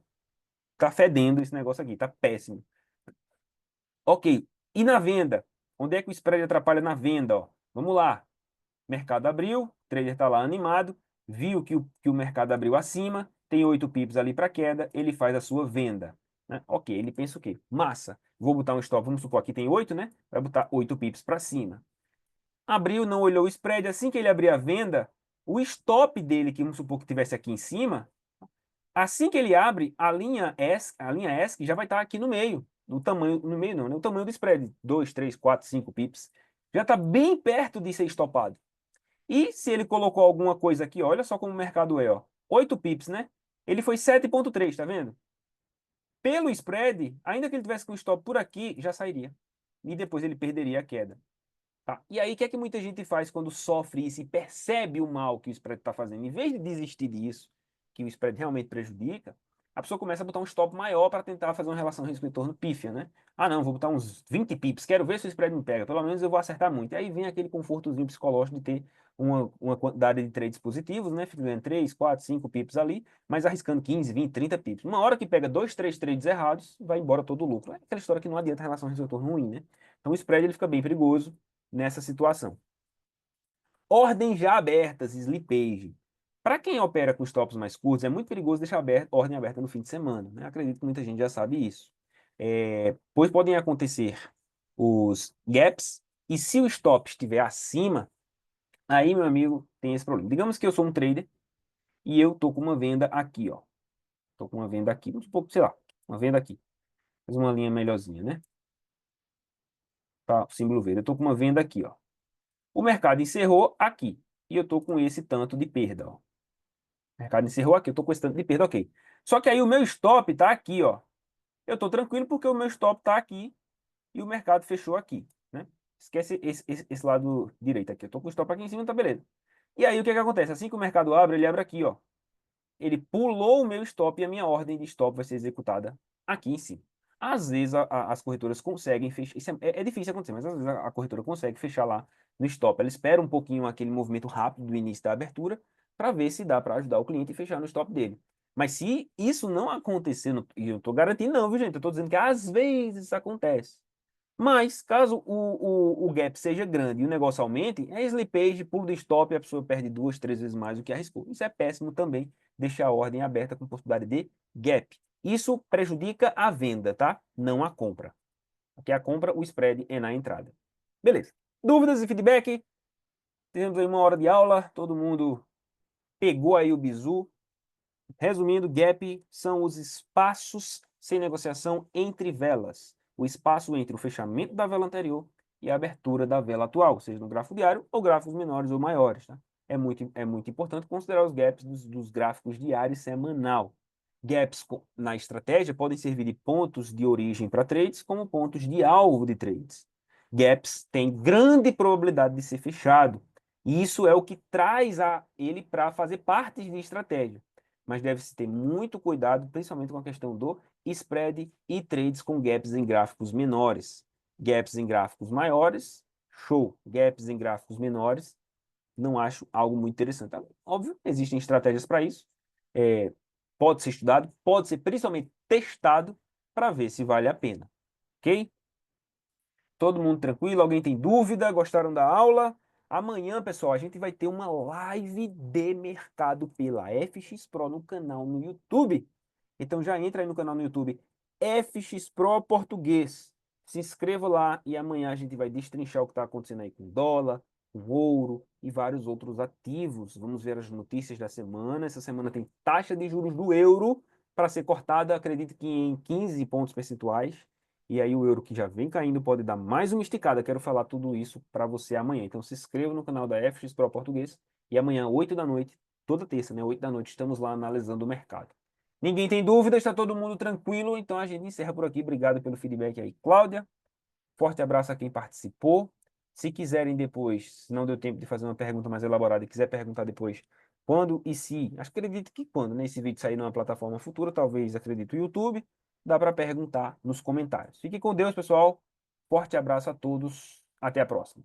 tá fedendo esse negócio aqui, tá péssimo. Ok. E na venda? Onde é que o spread atrapalha na venda? Ó? Vamos lá. Mercado abriu, o trader está lá animado, viu que o mercado abriu acima, tem 8 pips ali para queda, ele faz a sua venda. Né? Ok, ele pensa o quê? Massa. Vou botar um stop, vamos supor aqui tem 8, né? Vai botar 8 pips para cima. Abriu, não olhou o spread, assim que ele abrir a venda, o stop dele, que vamos supor que tivesse aqui em cima, assim que ele abre, a linha ESC já vai estar aqui no meio. No tamanho, no meio não, né? O tamanho do spread. 2, 3, 4, 5 pips. Já está bem perto de ser estopado. E se ele colocou alguma coisa aqui, olha só como o mercado é, ó. 8 pips, né? Ele foi 7,3, tá vendo? Pelo spread, ainda que ele tivesse com o stop por aqui, já sairia. E depois ele perderia a queda. Tá? E aí, o que é que muita gente faz quando sofre isso e percebe o mal que o spread está fazendo? Em vez de desistir disso, que o spread realmente prejudica, a pessoa começa a botar um stop maior para tentar fazer uma relação risco-retorno pífia, né? Ah, não, vou botar uns 20 pips, quero ver se o spread me pega, pelo menos eu vou acertar muito. E aí vem aquele confortozinho psicológico de ter uma quantidade de trades positivos, né? Fica ganhando 3, 4, 5 pips ali, mas arriscando 15, 20, 30 pips. Uma hora que pega 2, 3 trades errados, vai embora todo o lucro. É aquela história que não adianta relação risco-retorno ruim, né? Então o spread ele fica bem perigoso nessa situação. Ordens já abertas, slippage. Para quem opera com stops mais curtos, é muito perigoso deixar ordem aberta no fim de semana, né? Acredito que muita gente já sabe isso. Pois podem acontecer os gaps, e se o stop estiver acima, aí, meu amigo, tem esse problema. Digamos que eu sou um trader e eu tô com uma venda aqui, ó. Tô com uma venda aqui, vamos supor, sei lá, uma venda aqui. Faz uma linha melhorzinha, né? Tá, símbolo verde. Eu tô com uma venda aqui, ó. O mercado encerrou aqui. E eu estou com esse tanto de perda. Ó. O mercado encerrou aqui, eu estou com esse tanto de perda, ok. Só que aí o meu stop está aqui, ó. Eu estou tranquilo porque o meu stop está aqui e o mercado fechou aqui, né? Esquece esse lado direito aqui. Eu estou com o stop aqui em cima, tá beleza. E aí o que que acontece? Assim que o mercado abre, ele abre aqui, ó. Ele pulou o meu stop e a minha ordem de stop vai ser executada aqui em cima. Às vezes as corretoras conseguem fechar. Isso é difícil acontecer, mas às vezes a corretora consegue fechar lá no stop. Ela espera um pouquinho aquele movimento rápido do início da abertura para ver se dá para ajudar o cliente e fechar no stop dele. Mas se isso não acontecer, e eu estou garantindo, não, viu, gente? Eu estou dizendo que às vezes isso acontece. Mas, caso o gap seja grande e o negócio aumente, é slippage, pulo de stop e a pessoa perde 2, 3 vezes mais do que arriscou. Isso é péssimo também, deixar a ordem aberta com possibilidade de gap. Isso prejudica a venda, tá? Não a compra. Aqui a compra, o spread é na entrada. Beleza. Dúvidas e feedback? Temos aí 1 hora de aula, todo mundo pegou aí o bizu. Resumindo, gap são os espaços sem negociação entre velas. O espaço entre o fechamento da vela anterior e a abertura da vela atual, seja no gráfico diário ou gráficos menores ou maiores. Tá? É muito importante considerar os gaps dos gráficos diário e semanal. Gaps na estratégia podem servir de pontos de origem para trades, como pontos de alvo de trades. Gaps têm grande probabilidade de ser fechado. E isso é o que traz a ele para fazer parte de estratégia. Mas deve-se ter muito cuidado, principalmente com a questão do spread e trades com gaps em gráficos menores. Gaps em gráficos maiores, show. Gaps em gráficos menores, não acho algo muito interessante. Óbvio, existem estratégias para isso. É, pode ser estudado, pode ser principalmente testado para ver se vale a pena. Ok? Todo mundo tranquilo? Alguém tem dúvida? Gostaram da aula? Amanhã, pessoal, a gente vai ter uma live de mercado pela FX Pro no canal no YouTube. Então já entra aí no canal no YouTube FX Pro Português. Se inscreva lá e amanhã a gente vai destrinchar o que está acontecendo aí com dólar, com ouro e vários outros ativos. Vamos ver as notícias da semana. Essa semana tem taxa de juros do euro para ser cortada, acredito que em 15 pontos percentuais. E aí o euro que já vem caindo pode dar mais uma esticada. Quero falar tudo isso para você amanhã. Então se inscreva no canal da FX Pro Português e amanhã, 8 da noite, toda terça, né? 8 da noite, estamos lá analisando o mercado. Ninguém tem dúvida, está todo mundo tranquilo, então a gente encerra por aqui. Obrigado pelo feedback aí, Cláudia. Forte abraço a quem participou. Se quiserem depois, se não deu tempo de fazer uma pergunta mais elaborada e quiser perguntar depois quando e se, acho que acredito que quando, né, esse vídeo sair numa plataforma futura, talvez acredito o YouTube, dá para perguntar nos comentários. Fique com Deus, pessoal. Forte abraço a todos. Até a próxima.